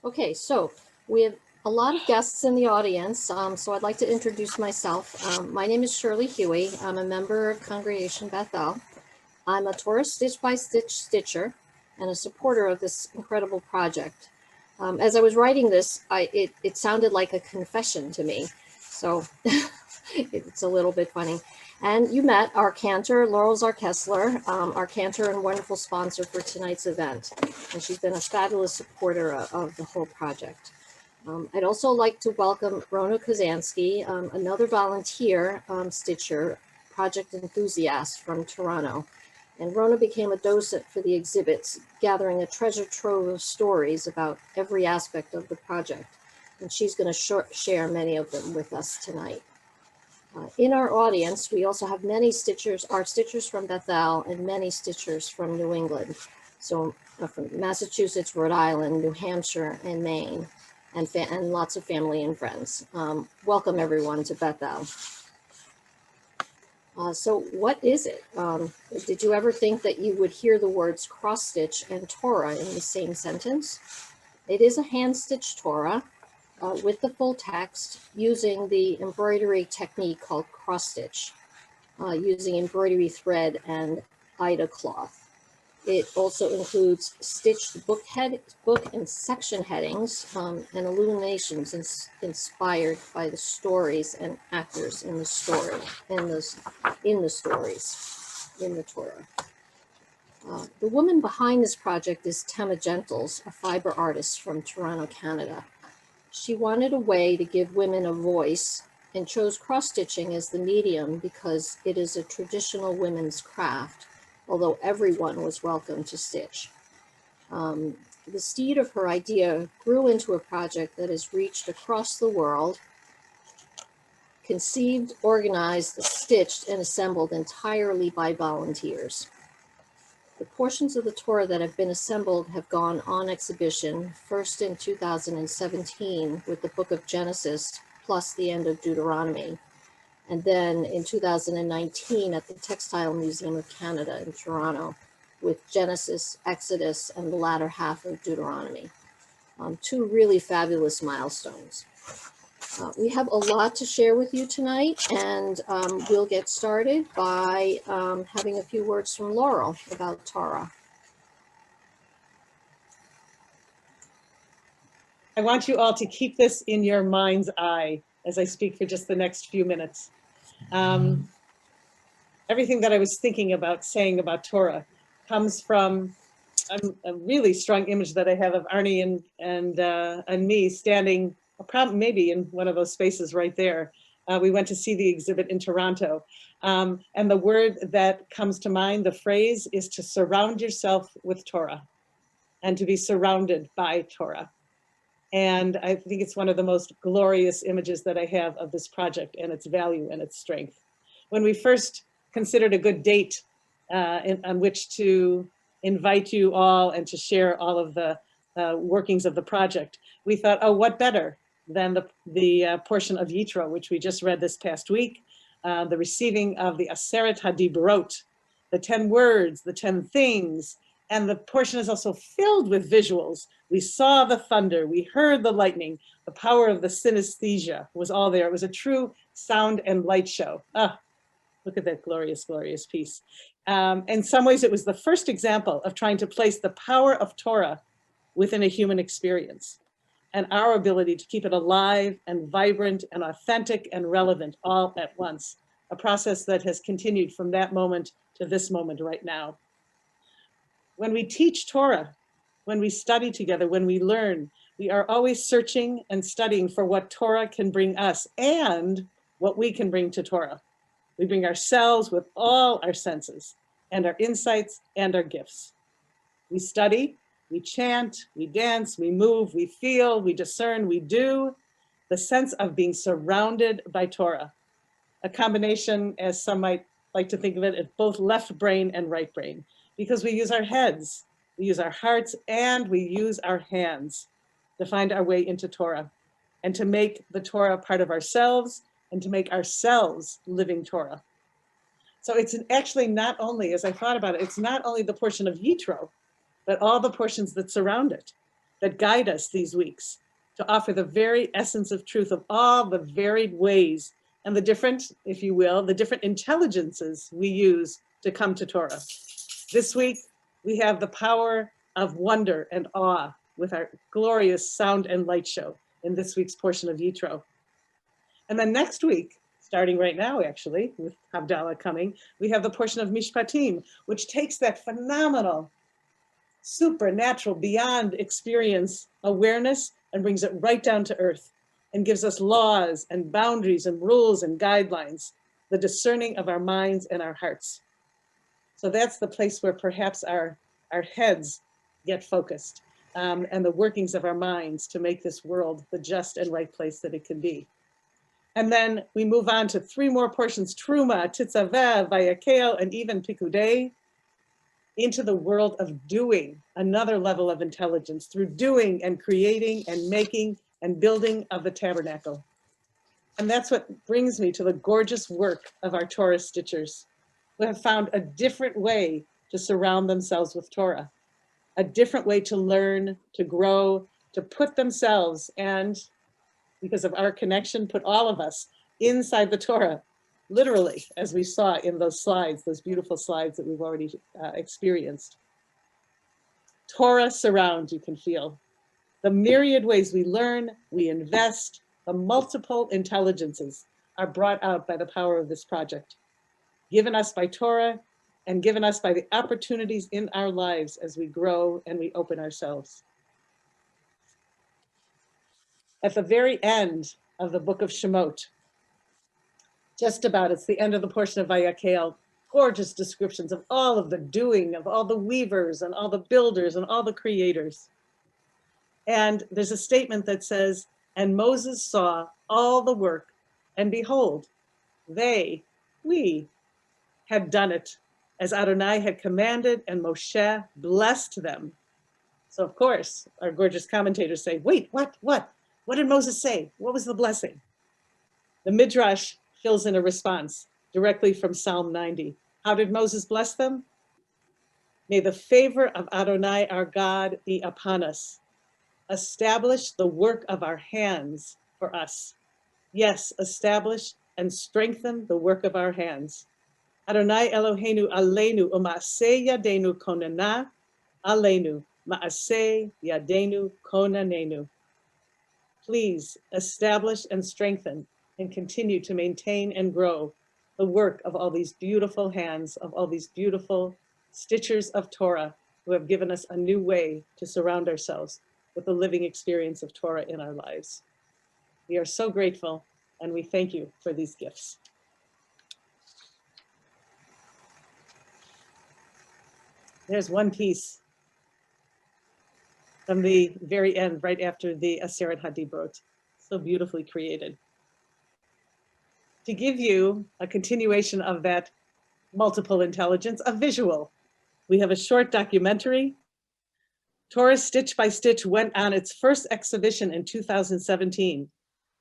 Okay, so we have a lot of guests in the audience, so I'd like to introduce myself. My name is Shirley Huey. I'm a member of Congregation Bethel. I'm a Torah Stitch by Stitch stitcher and a supporter of this incredible project. As I was writing this, it sounded like a confession to me, so it's a little bit funny. And you met our cantor, Laurel Zarkessler, our cantor and wonderful sponsor for tonight's event. And she's been a fabulous supporter of the whole project. I'd also like to welcome Rona Kozanski, another volunteer stitcher, project enthusiast from Toronto. And Rona became a docent for the exhibits, gathering a treasure trove of stories about every aspect of the project. And she's going to share many of them with us tonight. In our audience, we also have many stitchers, art stitchers from Bethel and many stitchers from New England. So from Massachusetts, Rhode Island, New Hampshire, and Maine, and lots of family and friends. Welcome everyone to Bethel. So what is it? Did you ever think that you would hear the words cross stitch and Torah in the same sentence? It is a hand-stitched Torah with the full text using the embroidery technique called cross stitch, using embroidery thread and Ida cloth. It also includes stitched book and section headings and illuminations inspired by the stories and actors in the story, in the stories in the Torah. The woman behind this project is Tema Gentles, a fiber artist from Toronto, Canada. She wanted a way to give women a voice and chose cross-stitching as the medium because it is a traditional women's craft, although everyone was welcome to stitch. The seed of her idea grew into a project that has reached across the world, conceived, organized, stitched, and assembled entirely by volunteers. The portions of the Torah that have been assembled have gone on exhibition, first in 2017 with the book of Genesis plus the end of Deuteronomy, and then in 2019 at the Textile Museum of Canada in Toronto with Genesis, Exodus, and the latter half of Deuteronomy. Two really fabulous milestones. We have a lot to share with you tonight, and we'll get started by having a few words from Laurel about Torah. I want you all to keep this in your mind's eye as I speak for just the next few minutes. Everything that I was thinking about saying about Torah comes from a really strong image that I have of Arnie and me standing maybe in one of those spaces right there. We went to see the exhibit in Toronto. And the word that comes to mind, the phrase, is to surround yourself with Torah and to be surrounded by Torah. And I think it's one of the most glorious images that I have of this project and its value and its strength. When we first considered a good date on which to invite you all and to share all of the workings of the project, we thought, oh, what better than the portion of Yitro, which we just read this past week, the receiving of the Aseret HaDibrot, the 10 words, the 10 things, and the portion is also filled with visuals. We saw the thunder, we heard the lightning, the power of the synesthesia was all there. It was a true sound and light show. Ah, look at that glorious, glorious piece. In some ways, it was the first example of trying to place the power of Torah within a human experience and our ability to keep it alive and vibrant and authentic and relevant all at once, a process that has continued from that moment to this moment right now. When we teach Torah, when we study together, when we learn, we are always searching and studying for what Torah can bring us and what we can bring to Torah. We bring ourselves with all our senses and our insights and our gifts. We study, we chant, we dance, we move, we feel, we discern, we do. The sense of being surrounded by Torah, a combination, as some might like to think of it, of both left brain and right brain, because we use our heads, we use our hearts, and we use our hands to find our way into Torah and to make the Torah part of ourselves and to make ourselves living Torah. So it's actually not only, as I thought about it, it's not only the portion of Yitro, but all the portions that surround it. that guide us these weeks to offer the very essence of truth of all the varied ways and the different, if you will, the different intelligences we use to come to Torah. This week, we have the power of wonder and awe with our glorious sound and light show in this week's portion of Yitro. And then next week, starting right now, actually, with Havdalah coming, we have the portion of Mishpatim, which takes that phenomenal, supernatural, beyond experience awareness and brings it right down to earth and gives us laws and boundaries and rules and guidelines, the discerning of our minds and our hearts. So that's the place where perhaps our heads get focused and the workings of our minds to make this world the just and right place that it can be. And then we move on to 3 more portions, Truma, Titzaveh, Vayakel, and even Pikudei, into the world of doing, another level of intelligence through doing and creating and making and building of the tabernacle. And that's what brings me to the gorgeous work of our Torah stitchers, who have found a different way to surround themselves with Torah, a different way to learn, to grow, to put themselves and, because of our connection, put all of us inside the Torah, literally, as we saw in those slides, those beautiful slides that we've already experienced. Torah surround, you can feel. The myriad ways we learn, we invest, the multiple intelligences are brought out by the power of this project, given us by Torah and given us by the opportunities in our lives as we grow and we open ourselves. At the very end of the book of Shemot, just about, it's the end of the portion of Vayakel, gorgeous descriptions of all of the doing, of all the weavers and all the builders and all the creators. And there's a statement that says, and Moses saw all the work, and behold, we had done it as Adonai had commanded, and Moshe blessed them. So of course, our gorgeous commentators say, wait, what? What did Moses say? What was the blessing? The Midrash fills in a response directly from Psalm 90. How did Moses bless them? May the favor of Adonai, our God, be upon us. Establish the work of our hands for us. Yes, establish and strengthen the work of our hands. Adonai Eloheinu aleinu u'ma'aseh yadenu konana aleinu ma'aseh yadenu konanenu. Please establish and strengthen and continue to maintain and grow the work of all these beautiful hands, of all these beautiful stitchers of Torah who have given us a new way to surround ourselves with the living experience of Torah in our lives. We are so grateful and we thank you for these gifts. There's one piece from the very end, right after the Aseret HaDibrot, so beautifully created. To give you a continuation of that multiple intelligence, a visual. We have a short documentary. Torah Stitch by Stitch went on its first exhibition in 2017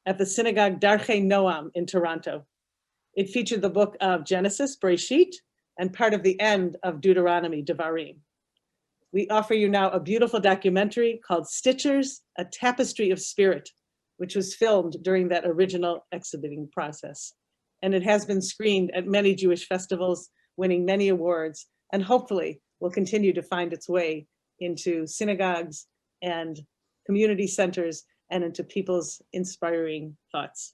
at the synagogue Darchei Noam in Toronto. It featured the book of Genesis, Bereshit, and part of the end of Deuteronomy, Devarim. We offer you now a beautiful documentary called Stitchers, a Tapestry of Spirit, which was filmed during that original exhibiting process. And it has been screened at many Jewish festivals, winning many awards, and hopefully will continue to find its way into synagogues and community centers and into people's inspiring thoughts.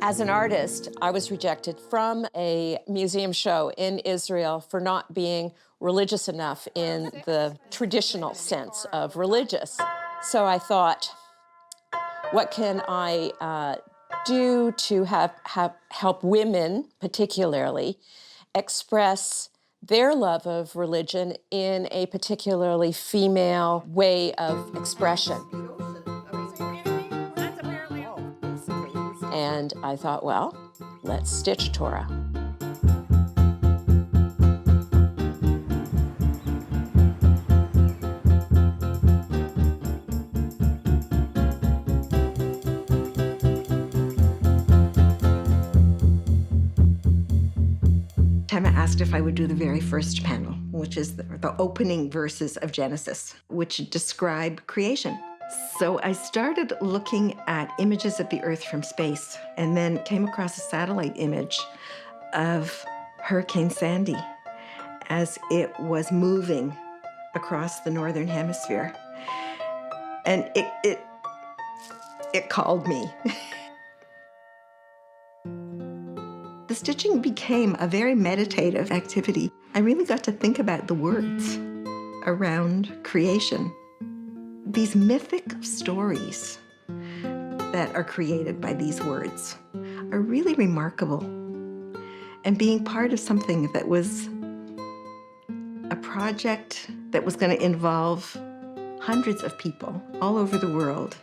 As an artist, I was rejected from a museum show in Israel for not being religious enough in the traditional sense of religious. So I thought, what can I do to help women, particularly, express their love of religion in a particularly female way of expression? And I thought, well, let's stitch Torah. Tama asked if I would do the very first panel, which is the opening verses of Genesis, which describe creation. So I started looking at images of the Earth from space, and then came across a satellite image of Hurricane Sandy as it was moving across the northern hemisphere. And it called me. The stitching became a very meditative activity. I really got to think about the words around creation. These mythic stories that are created by these words are really remarkable. And being part of something that was a project that was going to involve hundreds of people all over the world,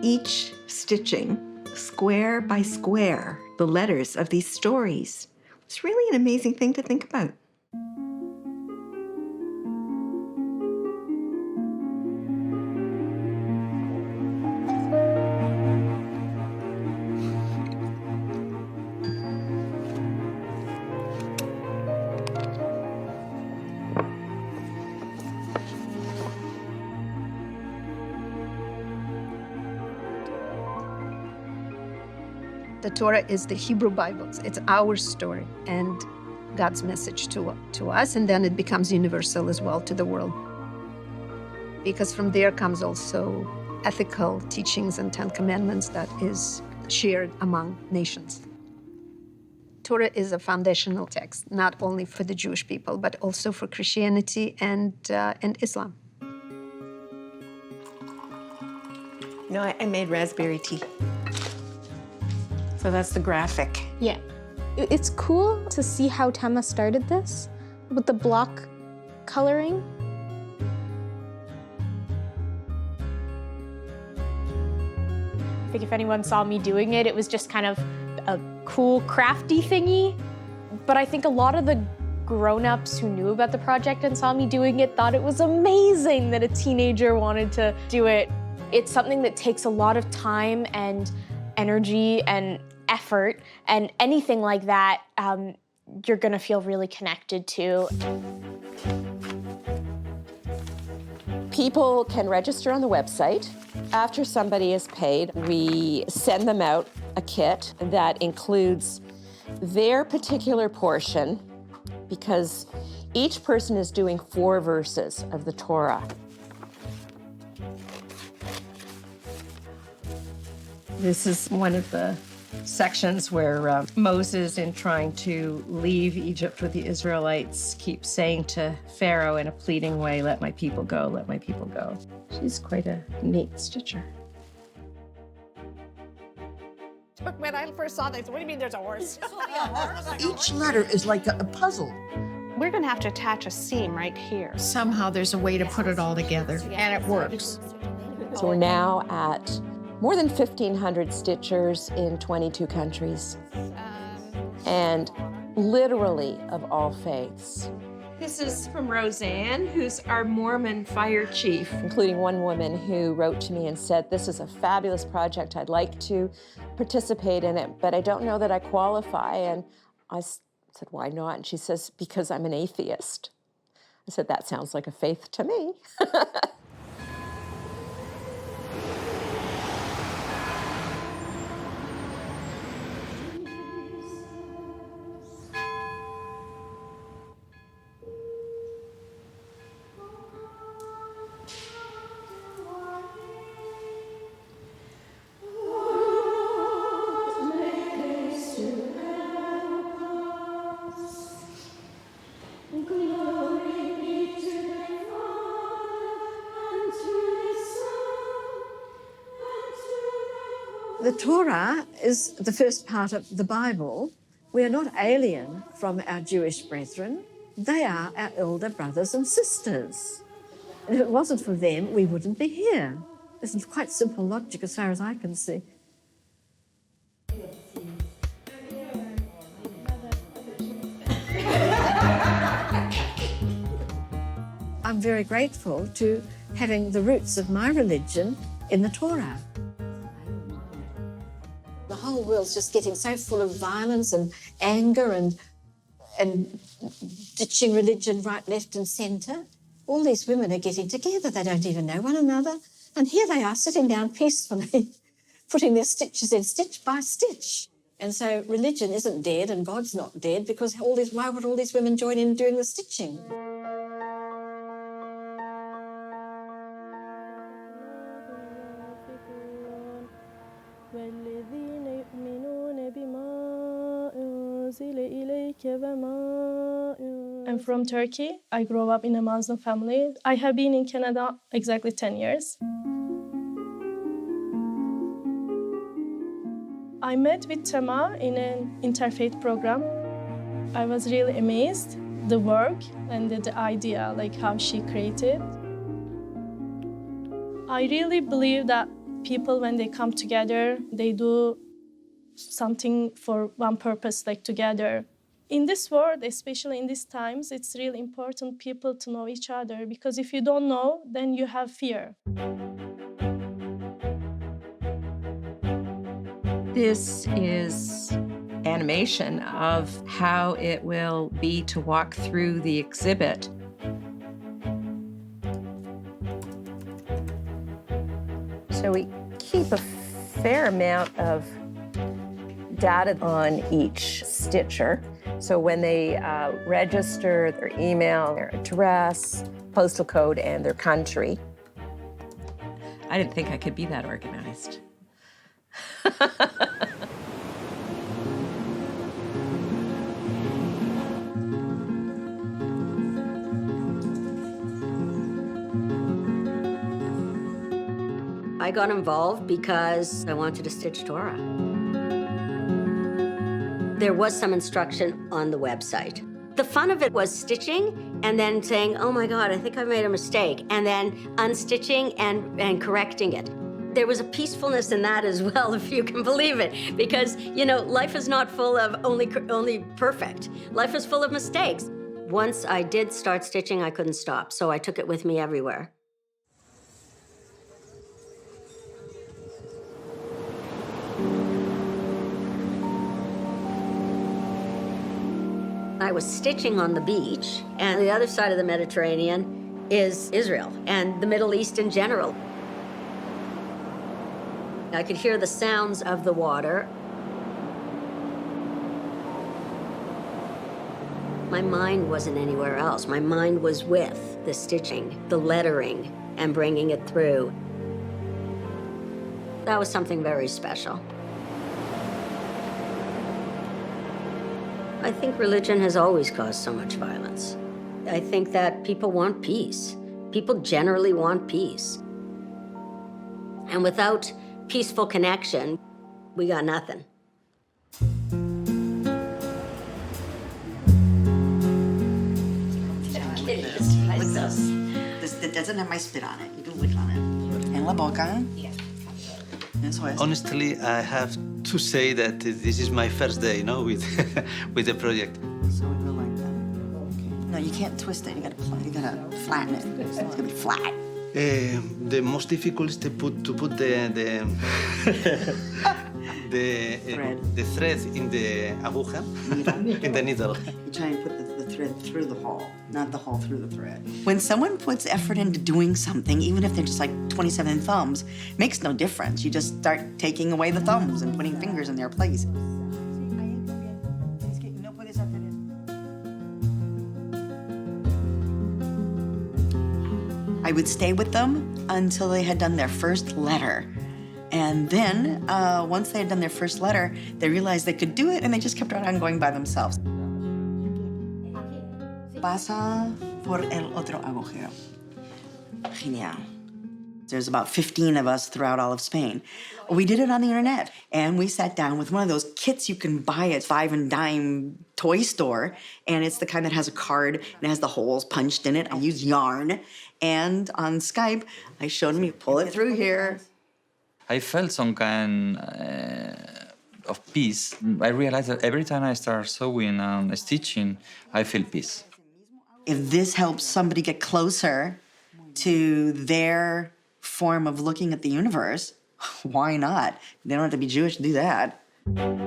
each stitching square by square the letters of these stories. It's really an amazing thing to think about. The Torah is the Hebrew Bible. It's our story and God's message to us, and then it becomes universal as well to the world. Because from there comes also ethical teachings and 10 Commandments that is shared among nations. Torah is a foundational text, not only for the Jewish people, but also for Christianity and Islam. No, I made raspberry tea. So that's the graphic. Yeah. It's cool to see how Tama started this with the block coloring. I think if anyone saw me doing it, it was just kind of a cool, crafty thingy. But I think a lot of the grown-ups who knew about the project and saw me doing it thought it was amazing that a teenager wanted to do it. It's something that takes a lot of time and energy and effort, and anything like that, you're gonna feel really connected to. People can register on the website. After somebody is paid, we send them out a kit that includes their particular portion, because each person is doing 4 verses of the Torah. This is one of the sections where Moses, in trying to leave Egypt with the Israelites, keeps saying to Pharaoh in a pleading way, "Let my people go, let my people go." She's quite a neat stitcher. When I first saw this, what do you mean there's a horse? Each letter is like a puzzle. We're gonna have to attach a seam right here. Somehow there's a way to put it all together, and it works. So we're now at more than 1,500 stitchers in 22 countries, and literally of all faiths. This is from Roseanne, who's our Mormon fire chief, including one woman who wrote to me and said, "This is a fabulous project. I'd like to participate in it, but I don't know that I qualify." And I said, "Why not?" And she says, "Because I'm an atheist." I said, "That sounds like a faith to me." The Torah is the first part of the Bible. We are not alien from our Jewish brethren. They are our elder brothers and sisters. And if it wasn't for them, we wouldn't be here. This is quite simple logic as far as I can see. I'm very grateful to having the roots of my religion in the Torah. The whole world's just getting so full of violence and anger and ditching religion right, left and centre. All these women are getting together. They don't even know one another. And here they are sitting down peacefully, putting their stitches in stitch by stitch. And so religion isn't dead and God's not dead because why would all these women join in doing the stitching? I'm from Turkey. I grew up in a Muslim family. I have been in Canada exactly 10 years. I met with Tema in an interfaith program. I was really amazed the work and the idea, like how she created. I really believe that people, when they come together, they do something for one purpose, like together. In this world, especially in these times, it's really important people to know each other, because if you don't know, then you have fear. This is animation of how it will be to walk through the exhibit. So we keep a fair amount of data on each stitcher. So when they register their email, their address, postal code, and their country. I didn't think I could be that organized. I got involved because I wanted to stitch Torah. There was some instruction on the website. The fun of it was stitching and then saying, oh my God, I think I made a mistake, and then unstitching and correcting it. There was a peacefulness in that as well, if you can believe it, because, you know, life is not full of only perfect. Life is full of mistakes. Once I did start stitching, I couldn't stop, so I took it with me everywhere. I was stitching on the beach, and the other side of the Mediterranean is Israel and the Middle East in general. I could hear the sounds of the water. My mind wasn't anywhere else. My mind was with the stitching, the lettering, and bringing it through. That was something very special. I think religion has always caused so much violence. I think that people want peace. People generally want peace. And without peaceful connection, we got nothing. This doesn't have my spit on it. You can lick on it. En la boca. Yeah. Honestly, I have to say that this is my first day, with with the project. So we go like that. Okay. No, you can't twist it. You gotta flatten it. It's gonna be flat. The most difficult is to put the the thread in the aguja, in the needle. You try and put the thread through the hole, not the hole through the thread. When someone puts effort into doing something, even if they're just like 27 thumbs, makes no difference. You just start taking away the thumbs and putting fingers in their place. I would stay with them until they had done their first letter. And then, once they had done their first letter, they realized they could do it, and they just kept on going by themselves. Pasa por el otro agujero. Genial. There's about 15 of us throughout all of Spain. We did it on the internet, and we sat down with one of those kits you can buy at 5 and dime toy store, and it's the kind that has a card and it has the holes punched in it. I used yarn, and on Skype, I showed him, you pull it through here. I felt some kind of peace. I realized that every time I start sewing and stitching, I feel peace. If this helps somebody get closer to their form of looking at the universe, why not? They don't have to be Jewish to do that. Some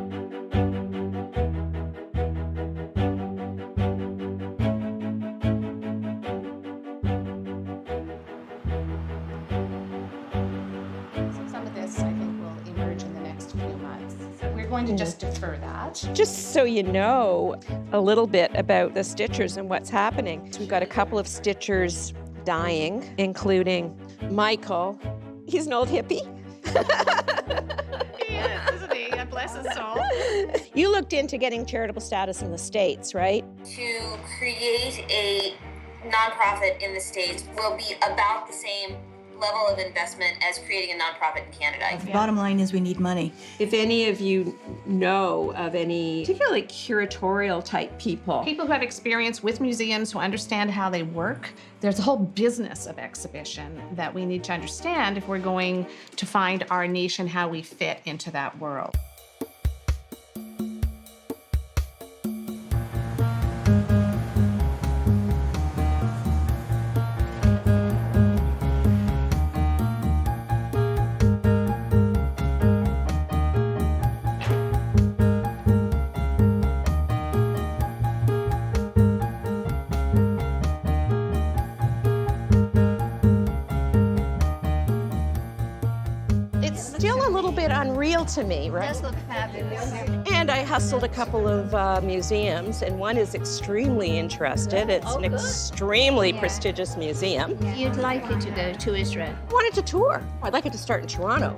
of this, I think, will emerge in the next few months. We're going to just defer that. Just so you know a little bit about the stitchers and what's happening. So we've got a couple of stitchers dying, including Michael. He's an old hippie. He is, isn't he? God bless his soul. You looked into getting charitable status in the States, right? To create a nonprofit in the States will be about the same level of investment as creating a nonprofit in Canada. The bottom line is we need money. If any of you know of any particularly curatorial type people. People who have experience with museums, who understand how they work, there's a whole business of exhibition that we need to understand if we're going to find our niche and how we fit into that world. Still a little bit unreal to me, right? It does look fabulous. And I hustled a couple of museums, and one is extremely interested. It's an extremely prestigious museum. You'd like it to go to Israel. I wanted to tour. I'd like it to start in Toronto.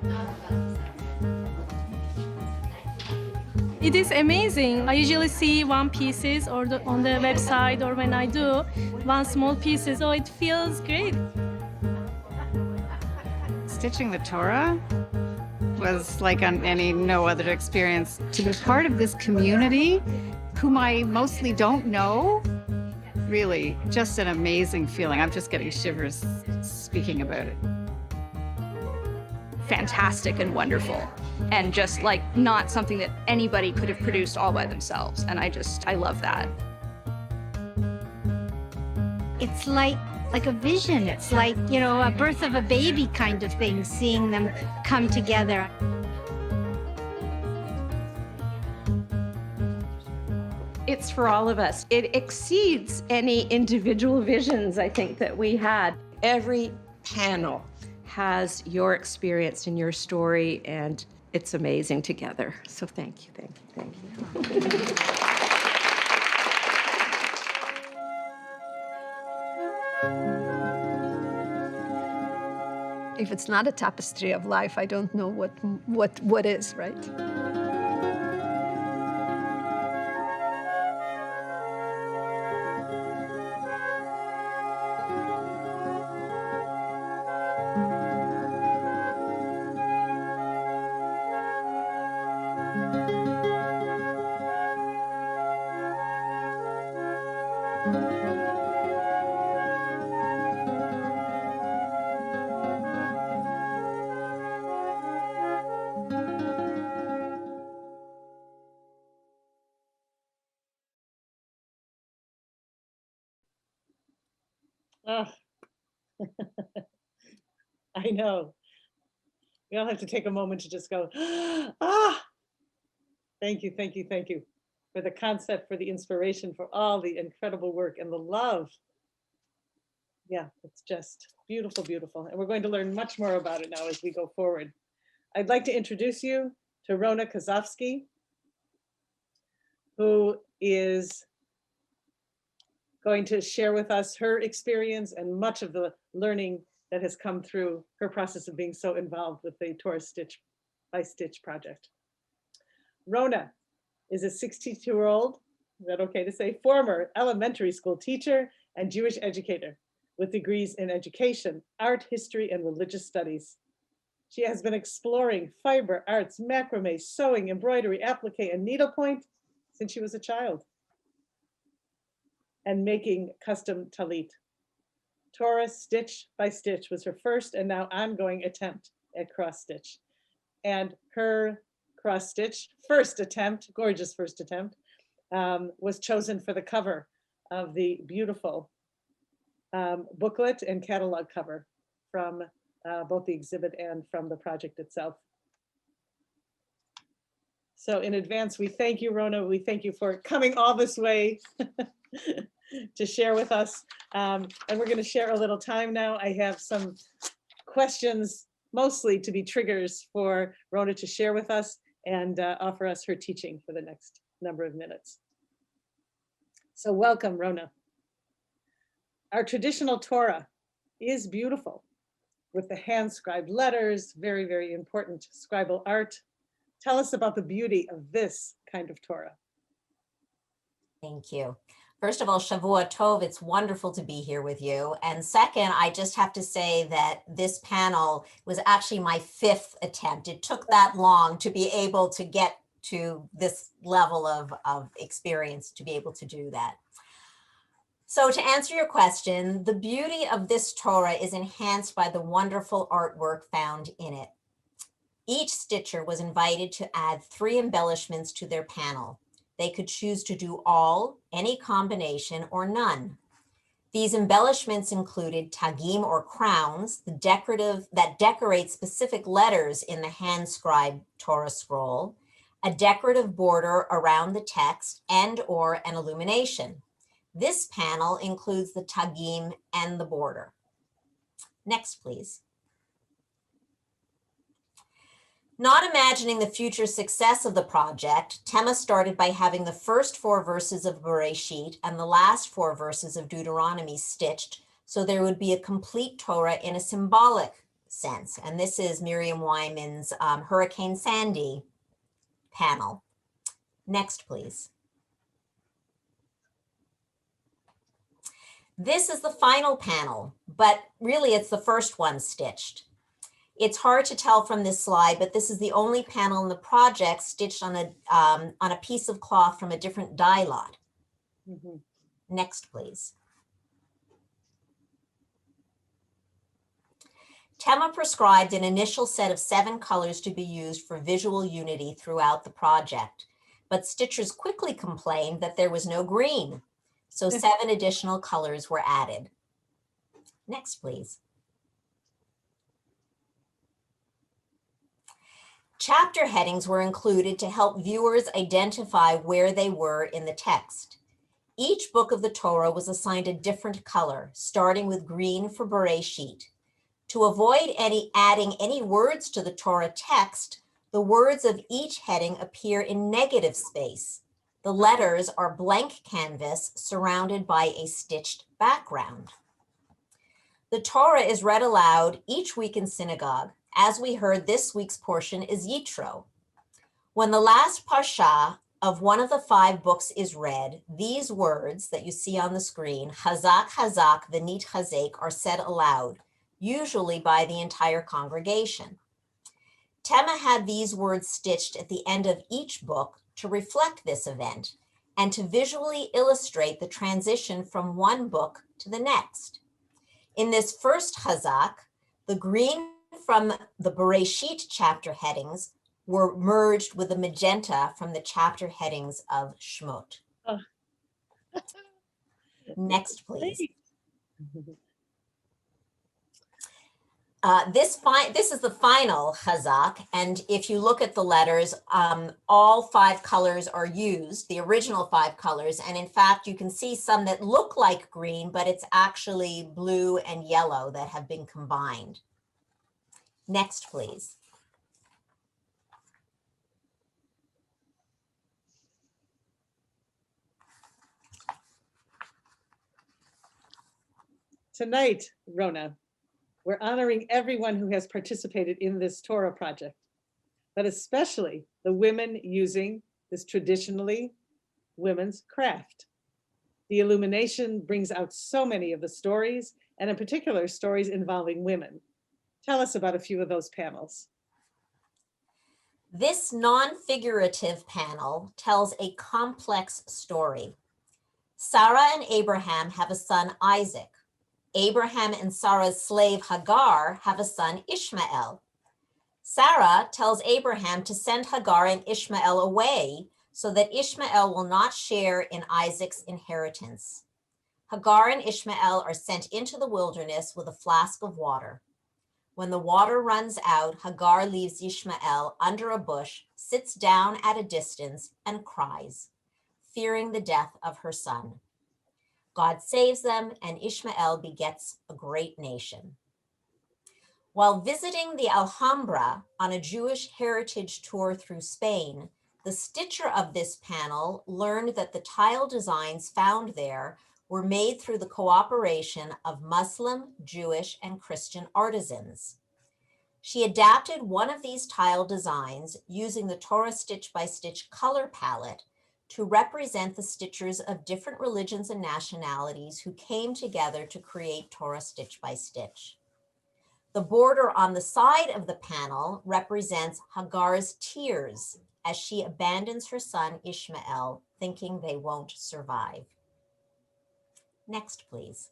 It is amazing. I usually see one pieces or on the website, or when I do one small pieces, so it feels great. Stitching the Torah was like no other experience. To be part of this community, whom I mostly don't know, really just an amazing feeling. I'm just getting shivers speaking about it. Fantastic and wonderful, and just like not something that anybody could have produced all by themselves. And I love that. It's like a vision. It's like, a birth of a baby kind of thing, seeing them come together. It's for all of us. It exceeds any individual visions, I think, that we had. Every panel has your experience and your story, and it's amazing together. So thank you, thank you, thank you. If it's not a tapestry of life, I don't know what is, right? Oh. I know. We all have to take a moment to just go, ah! Thank you, thank you, thank you for the concept, for the inspiration, for all the incredible work and the love. Yeah, it's just beautiful, beautiful. And we're going to learn much more about it now as we go forward. I'd like to introduce you to Rona Kozanski, who is going to share with us her experience and much of the learning that has come through her process of being so involved with the Torah Stitch by Stitch project. Rona is a 62-year-old, is that okay to say, former elementary school teacher and Jewish educator with degrees in education, art history, and religious studies. She has been exploring fiber arts, macrame, sewing, embroidery, applique, and needlepoint since she was a child, and making custom talit. Torah Stitch by Stitch was her first and now ongoing attempt at cross stitch. And her cross stitch first attempt, gorgeous first attempt, was chosen for the cover of the beautiful booklet and catalog cover from both the exhibit and from the project itself. So in advance, we thank you, Rona. We thank you for coming all this way to share with us. And we're going to share a little time now. I have some questions, mostly to be triggers for Rona to share with us and offer us her teaching for the next number of minutes. So welcome, Rona. Our traditional Torah is beautiful with the hand-scribed letters, very, very important scribal art. Tell us about the beauty of this kind of Torah. Thank you. First of all, Shavua Tov, it's wonderful to be here with you. And second, I just have to say that this panel was actually my 5th attempt. It took that long to be able to get to this level of experience to be able to do that. So to answer your question, the beauty of this Torah is enhanced by the wonderful artwork found in it. Each stitcher was invited to add 3 embellishments to their panel. They could choose to do all, any combination, or none. These embellishments included tagim or crowns, that decorate specific letters in the hand-scribed Torah scroll, a decorative border around the text, and/or an illumination. This panel includes the tagim and the border. Next, please. Not imagining the future success of the project, Tema started by having the first 4 verses of Bereshit and the last 4 verses of Deuteronomy stitched so there would be a complete Torah in a symbolic sense. And this is Miriam Wyman's Hurricane Sandy panel. Next, please. This is the final panel, but really it's the first one stitched. It's hard to tell from this slide, but this is the only panel in the project stitched on a piece of cloth from a different dye lot. Mm-hmm. Next, please. Tema prescribed an initial set of 7 colors to be used for visual unity throughout the project, but stitchers quickly complained that there was no green, so 7 additional colors were added. Next, please. Chapter headings were included to help viewers identify where they were in the text. Each book of the Torah was assigned a different color, starting with green for Bereshit. To avoid adding any words to the Torah text, the words of each heading appear in negative space. The letters are blank canvas surrounded by a stitched background. The Torah is read aloud each week in synagogue. As we heard, this week's portion is Yitro. When the last parsha of one of the 5 books is read, these words that you see on the screen, Hazak, Hazak, V'nit Chazek, are said aloud, usually by the entire congregation. Tema had these words stitched at the end of each book to reflect this event and to visually illustrate the transition from one book to the next. In this first Hazak, the green from the Bereshit chapter headings were merged with the magenta from the chapter headings of Shmot. Oh. Next, please. This is the final Chazak, and if you look at the letters, all 5 colors are used, the original 5 colors, and in fact you can see some that look like green, but it's actually blue and yellow that have been combined. Next, please. Tonight, Rona, we're honoring everyone who has participated in this Torah project, but especially the women using this traditionally women's craft. The illumination brings out so many of the stories, and in particular, stories involving women. Tell us about a few of those panels. This non-figurative panel tells a complex story. Sarah and Abraham have a son, Isaac. Abraham and Sarah's slave, Hagar, have a son, Ishmael. Sarah tells Abraham to send Hagar and Ishmael away so that Ishmael will not share in Isaac's inheritance. Hagar and Ishmael are sent into the wilderness with a flask of water. When the water runs out, Hagar leaves Ishmael under a bush, sits down at a distance, and cries, fearing the death of her son. God saves them, and Ishmael begets a great nation. While visiting the Alhambra on a Jewish heritage tour through Spain, the stitcher of this panel learned that the tile designs found there were made through the cooperation of Muslim, Jewish, and Christian artisans. She adapted one of these tile designs using the Torah stitch by stitch color palette to represent the stitchers of different religions and nationalities who came together to create Torah stitch by stitch. The border on the side of the panel represents Hagar's tears as she abandons her son Ishmael, thinking they won't survive. Next, please.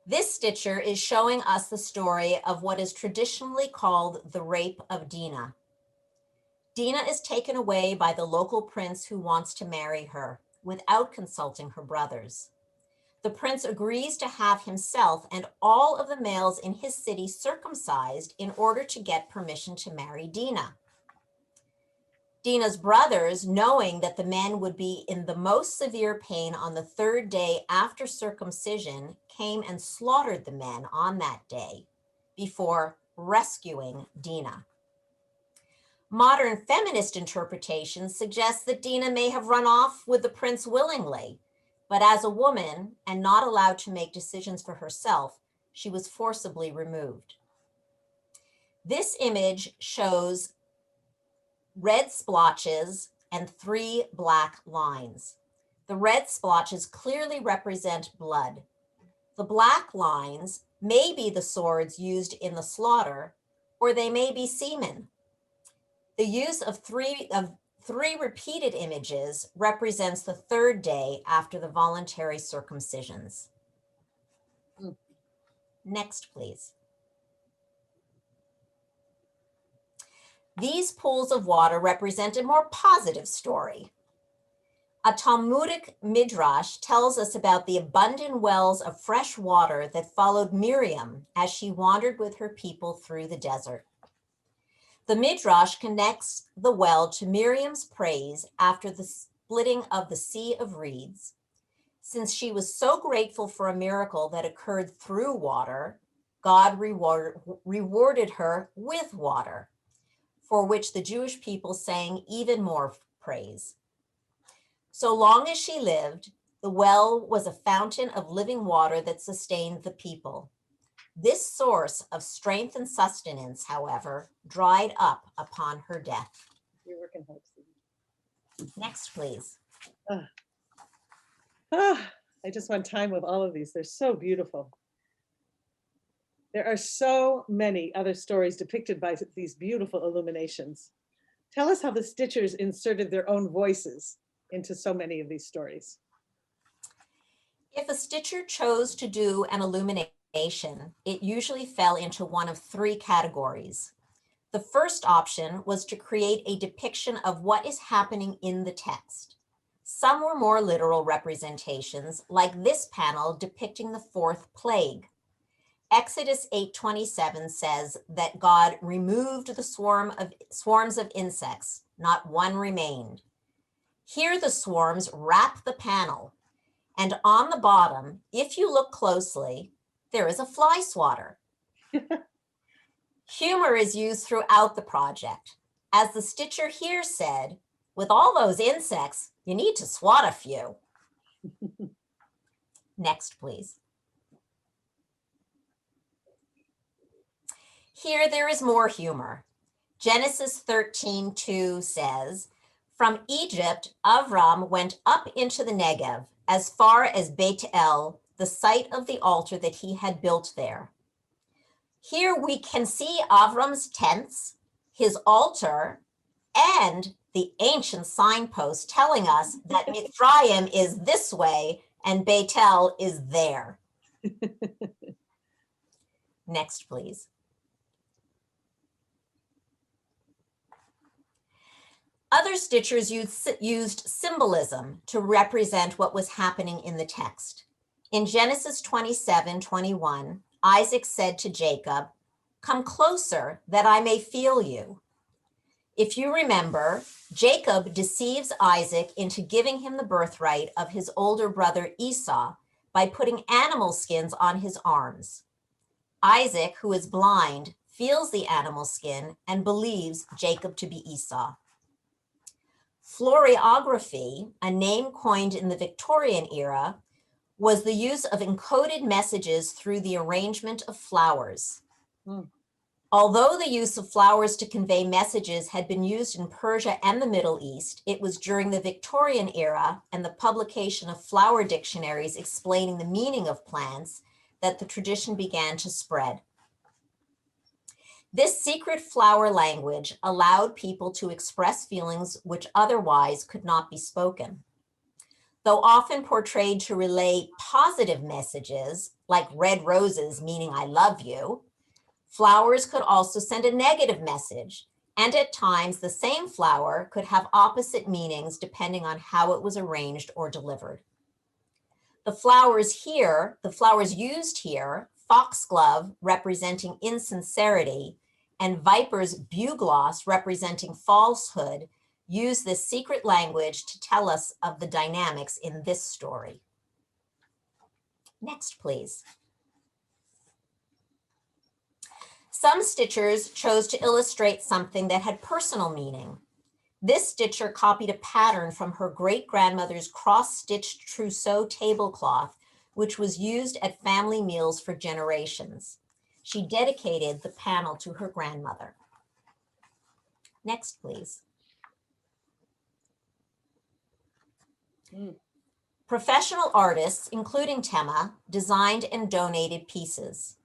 This stitcher is showing us the story of what is traditionally called the Rape of Dina. Dina is taken away by the local prince who wants to marry her without consulting her brothers. The prince agrees to have himself and all of the males in his city circumcised in order to get permission to marry Dina. Dina's brothers, knowing that the men would be in the most severe pain on the third day after circumcision, came and slaughtered the men on that day before rescuing Dina. Modern feminist interpretations suggest that Dina may have run off with the prince willingly, but as a woman and not allowed to make decisions for herself, she was forcibly removed. This image shows red splotches and 3 black lines. The red splotches clearly represent blood. The black lines may be the swords used in the slaughter, or they may be semen. The use of three repeated images represents the third day after the voluntary circumcisions. Next, please. These pools of water represent a more positive story. A Talmudic midrash tells us about the abundant wells of fresh water that followed Miriam as she wandered with her people through the desert. The midrash connects the well to Miriam's praise after the splitting of the Sea of Reeds. Since she was so grateful for a miracle that occurred through water, God rewarded her with water, for which the Jewish people sang even more praise. So long as she lived, the well was a fountain of living water that sustained the people. This source of strength and sustenance, however, dried up upon her death. You're working hard, Steve. Next, please. I just want time with all of these. They're so beautiful. There are so many other stories depicted by these beautiful illuminations. Tell us how the stitchers inserted their own voices into so many of these stories. If a stitcher chose to do an illumination, it usually fell into one of 3 categories. The first option was to create a depiction of what is happening in the text. Some were more literal representations, like this panel depicting the 4th plague. Exodus 8:27 says that God removed the swarms of insects, not one remained. Here the swarms wrap the panel, and on the bottom, if you look closely, there is a fly swatter. Humor is used throughout the project. As the stitcher here said, with all those insects, you need to swat a few. Next, please. Here there is more humor. Genesis 13:2 says, from Egypt, Avram went up into the Negev as far as Beit El, the site of the altar that he had built there. Here we can see Avram's tents, his altar, and the ancient signpost telling us that Mitzrayim is this way and Beit El is there. Next, please. Other stitchers used symbolism to represent what was happening in the text. In Genesis 27:21, Isaac said to Jacob, "Come closer that I may feel you." If you remember, Jacob deceives Isaac into giving him the birthright of his older brother Esau by putting animal skins on his arms. Isaac, who is blind, feels the animal skin and believes Jacob to be Esau. Floriography, a name coined in the Victorian era, was the use of encoded messages through the arrangement of flowers. Although the use of flowers to convey messages had been used in Persia and the Middle East, it was during the Victorian era and the publication of flower dictionaries explaining the meaning of plants that the tradition began to spread. This secret flower language allowed people to express feelings which otherwise could not be spoken. Though often portrayed to relay positive messages, like red roses meaning I love you, flowers could also send a negative message, and at times the same flower could have opposite meanings depending on how it was arranged or delivered. The flowers used here, foxglove representing insincerity, and viper's bugloss representing falsehood, use this secret language to tell us of the dynamics in this story. Next, please. Some stitchers chose to illustrate something that had personal meaning. This stitcher copied a pattern from her great-grandmother's cross-stitched trousseau tablecloth, which was used at family meals for generations. She dedicated the panel to her grandmother. Next, please. Professional artists, including Tema, designed and donated pieces.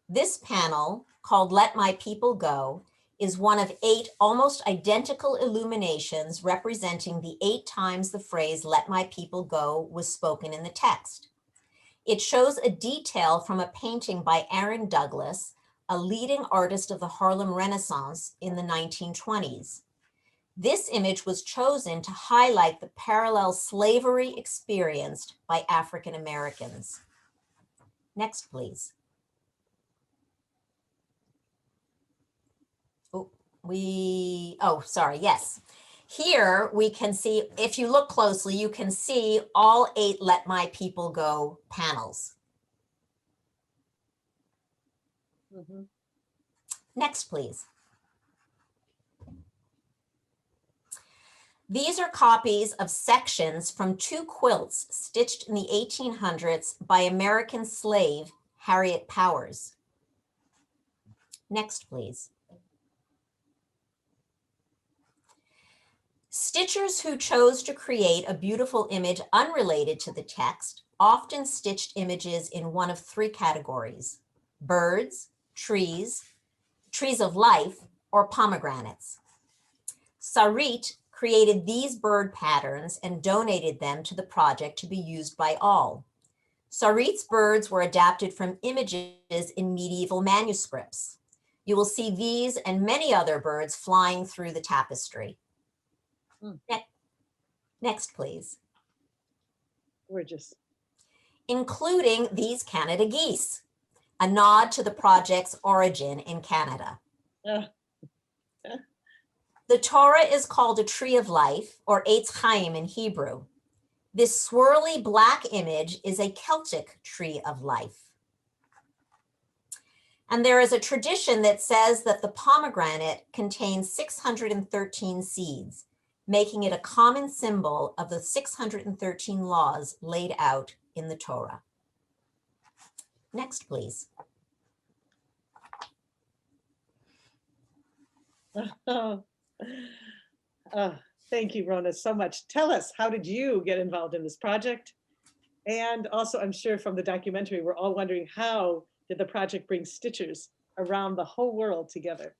This panel, called Let My People Go, is one of 8 almost identical illuminations representing the 8 times the phrase "Let my people go" was spoken in the text. It shows a detail from a painting by Aaron Douglas, a leading artist of the Harlem Renaissance in the 1920s. This image was chosen to highlight the parallel slavery experienced by African Americans. Next, please. Yes. Here we can see, if you look closely, you can see all 8 Let My People Go panels. Next, please. These are copies of sections from 2 quilts stitched in the 1800s by American slave Harriet Powers. Next, please. Stitchers who chose to create a beautiful image unrelated to the text often stitched images in one of 3 categories: birds, trees of life, or pomegranates. Sarit created these bird patterns and donated them to the project to be used by all. Sarit's birds were adapted from images in medieval manuscripts. You will see these and many other birds flying through the tapestry. Next, please. Gorgeous. Including these Canada geese, a nod to the project's origin in Canada. The Torah is called a tree of life, or Eitz Chaim in Hebrew. This swirly black image is a Celtic tree of life. And there is a tradition that says that the pomegranate contains 613 seeds, making it a common symbol of the 613 laws laid out in the Torah. Next, please. Thank you, Rona, so much. Tell us, how did you get involved in this project? And also, I'm sure from the documentary, we're all wondering, how did the project bring stitchers around the whole world together?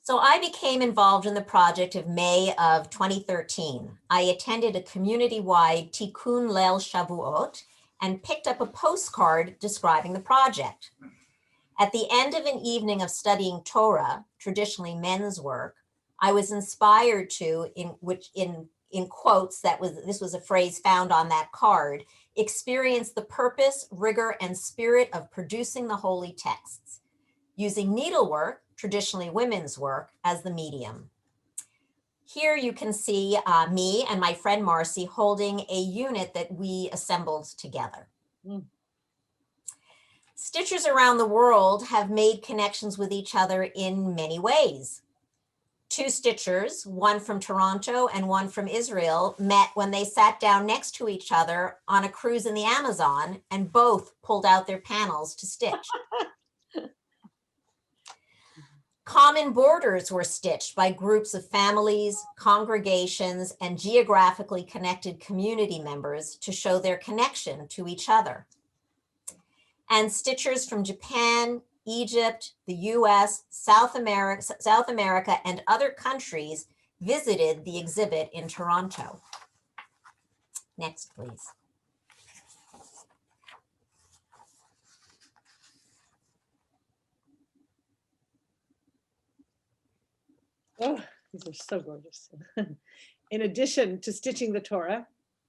So I became involved in the project in May of 2013. I attended a community-wide Tikkun Leil Shavuot and picked up a postcard describing the project. At the end of an evening of studying Torah, traditionally men's work, I was inspired to, in quotes, this was a phrase found on that card, experience the purpose, rigor, and spirit of producing the holy texts, using needlework, traditionally women's work, as the medium. Here you can see me and my friend Marcy holding a unit that we assembled together. Stitchers around the world have made connections with each other in many ways. Two stitchers, one from Toronto and one from Israel, met when they sat down next to each other on a cruise in the Amazon and both pulled out their panels to stitch. Common borders were stitched by groups of families, congregations, and geographically connected community members to show their connection to each other. And stitchers from Japan, Egypt, the US, South America, and other countries visited the exhibit in Toronto. Next, please. Oh, these are so gorgeous. In addition to stitching the Torah,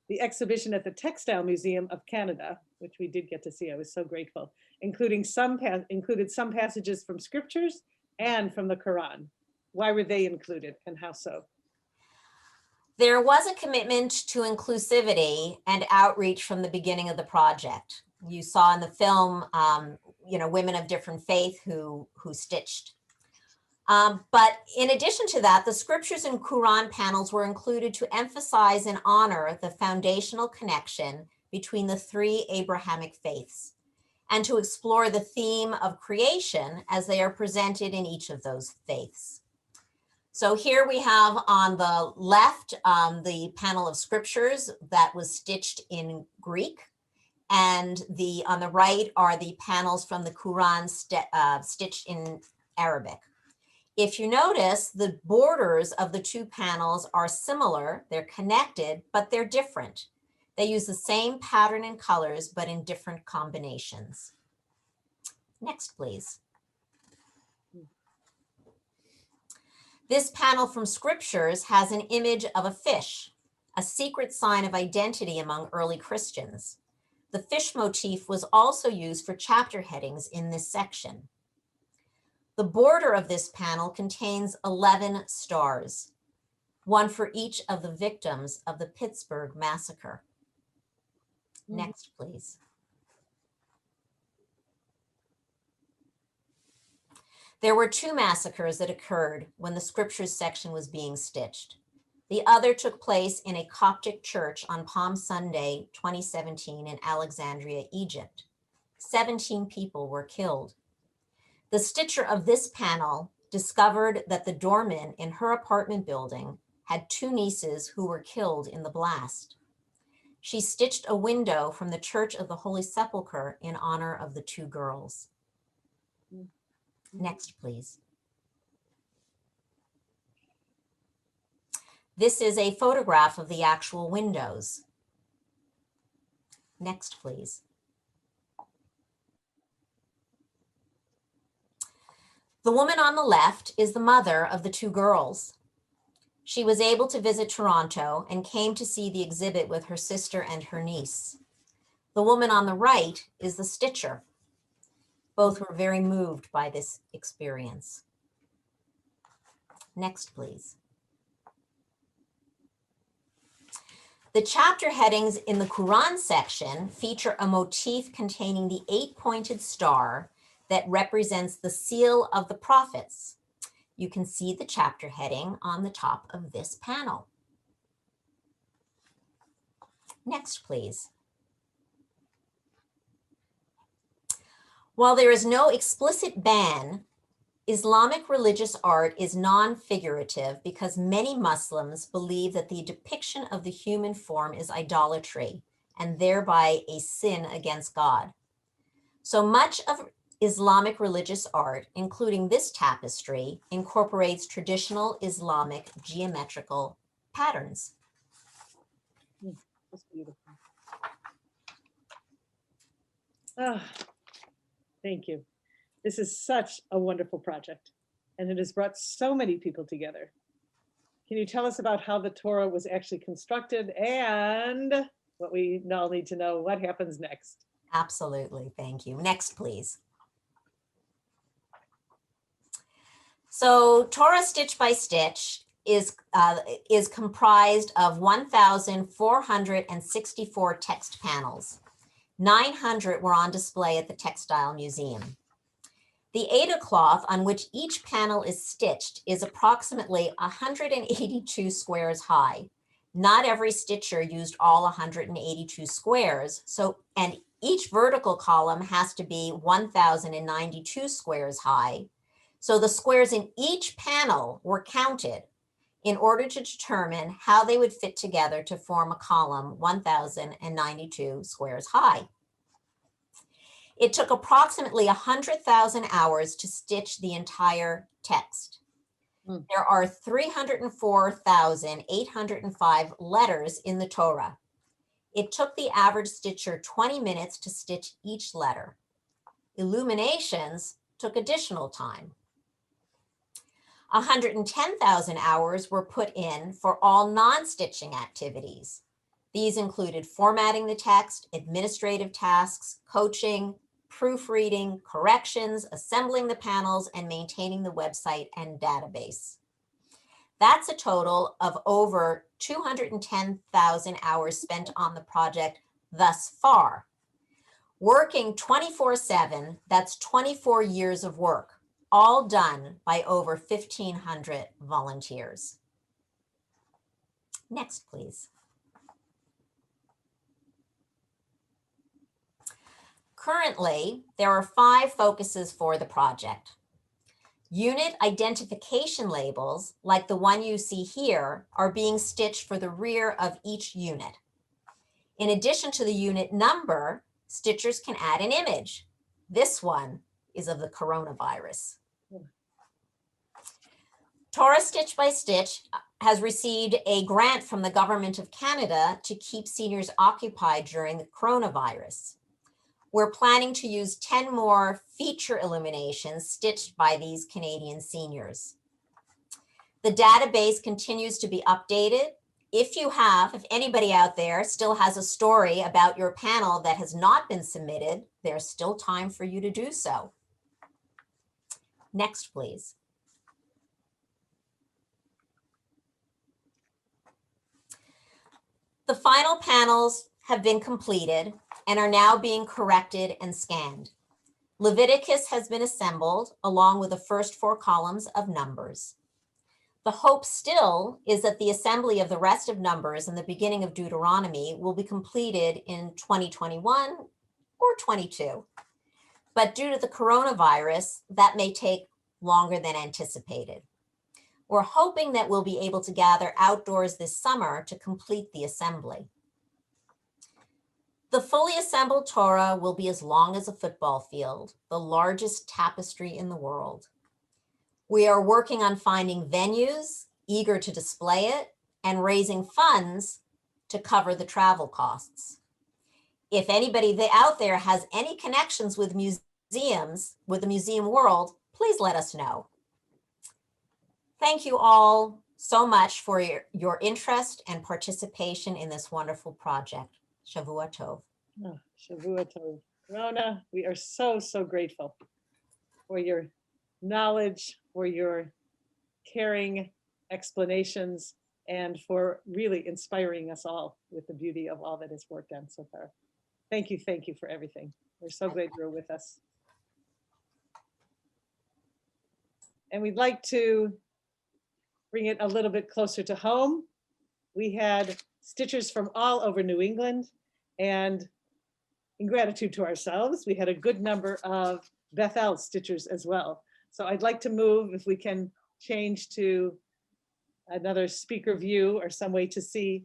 the exhibition at the Textile Museum of Canada, which we did get to see, I was so grateful, included some passages from scriptures and from the Quran. Why were they included and how so? There was a commitment to inclusivity and outreach from the beginning of the project. You saw in the film, women of different faith who stitched. But in addition to that, the scriptures and Quran panels were included to emphasize and honor the foundational connection between the three Abrahamic faiths and to explore the theme of creation as they are presented in each of those faiths. So here we have on the left, the panel of scriptures that was stitched in Greek, and on the right are the panels from the Quran stitched in Arabic. If you notice, the borders of the two panels are similar, they're connected, but they're different. They use the same pattern and colors, but in different combinations. Next, please. This panel from scriptures has an image of a fish, a secret sign of identity among early Christians. The fish motif was also used for chapter headings in this section. The border of this panel contains 11 stars, one for each of the victims of the Pittsburgh massacre. Next, please. There were two massacres that occurred when the scriptures section was being stitched. The other took place in a Coptic church on Palm Sunday, 2017 in Alexandria, Egypt. 17 people were killed. The stitcher of this panel discovered that the doorman in her apartment building had two nieces who were killed in the blast. She stitched a window from the Church of the Holy Sepulchre in honor of the two girls. Next, please. This is a photograph of the actual windows. Next, please. The woman on the left is the mother of the two girls. She was able to visit Toronto and came to see the exhibit with her sister and her niece. The woman on the right is the stitcher. Both were very moved by this experience. Next, please. The chapter headings in the Quran section feature a motif containing the 8-pointed star that represents the seal of the prophets. You can see the chapter heading on the top of this panel. Next, please. While there is no explicit ban, Islamic religious art is non-figurative because many Muslims believe that the depiction of the human form is idolatry and thereby a sin against God. So much of Islamic religious art, including this tapestry, incorporates traditional Islamic geometrical patterns. That's beautiful. Oh, thank you. This is such a wonderful project, and it has brought so many people together. can you tell us about how the Torah was actually constructed and what we all need to know, what happens next? Absolutely, thank you. Next, please. So Torah Stitch by Stitch is comprised of 1,464 text panels. 900 were on display at the Textile Museum. The Aida cloth on which each panel is stitched is approximately 182 squares high. Not every stitcher used all 182 squares, and each vertical column has to be 1,092 squares high. So the squares in each panel were counted in order to determine how they would fit together to form a column 1,092 squares high. It took approximately 100,000 hours to stitch the entire text. There are 304,805 letters in the Torah. It took the average stitcher 20 minutes to stitch each letter. Illuminations took additional time. 110,000 hours were put in for all non-stitching activities. These included formatting the text, administrative tasks, coaching, proofreading, corrections, assembling the panels, and maintaining the website and database. That's a total of over 210,000 hours spent on the project thus far. Working 24/7, that's 24 years of work, all done by over 1,500 volunteers. Next, please. Currently, there are 5 focuses for the project. Unit identification labels, like the one you see here, are being stitched for the rear of each unit. In addition to the unit number, stitchers can add an image. This one is of the coronavirus. Torah Stitch by Stitch has received a grant from the Government of Canada to keep seniors occupied during the coronavirus. We're planning to use 10 more feature illuminations stitched by these Canadian seniors. The database continues to be updated. If anybody out there still has a story about your panel that has not been submitted, there's still time for you to do so. Next, please. The final panels have been completed and are now being corrected and scanned. Leviticus has been assembled along with the first 4 columns of Numbers. The hope still is that the assembly of the rest of Numbers and the beginning of Deuteronomy will be completed in 2021 or 22. But due to the coronavirus, that may take longer than anticipated. We're hoping that we'll be able to gather outdoors this summer to complete the assembly. The fully assembled Torah will be as long as a football field, the largest tapestry in the world. We are working on finding venues, eager to display it, and raising funds to cover the travel costs. If anybody out there has any connections with museums, with the museum world, please let us know. Thank you all so much for your interest and participation in this wonderful project. Shavua Tov. Oh, Shavua Tov. Rona, we are so, so grateful for your knowledge, for your caring explanations, and for really inspiring us all with the beauty of all that is worked on so far. Thank you for everything. We're so glad you're with us. And we'd like to bring it a little bit closer to home. We had stitchers from all over New England, and in gratitude to ourselves, we had a good number of Bethel stitchers as well. So I'd like to move, if we can change to another speaker view or some way to see.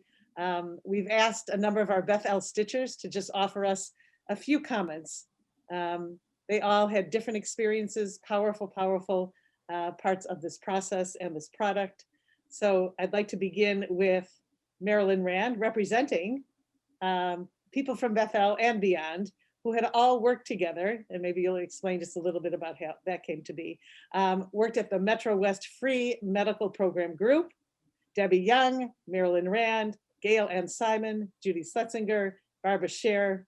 We've asked a number of our Bethel stitchers to just offer us a few comments. They all had different experiences, powerful parts of this process and this product. So I'd like to begin with Marilyn Rand, representing people from Bethel and beyond, who had all worked together, and maybe you'll explain just a little bit about how that came to be, worked at the Metro West Free Medical Program Group, Debbie Young, Marilyn Rand, Gail Ann Simon, Judy Sletzinger, Barbara Scher,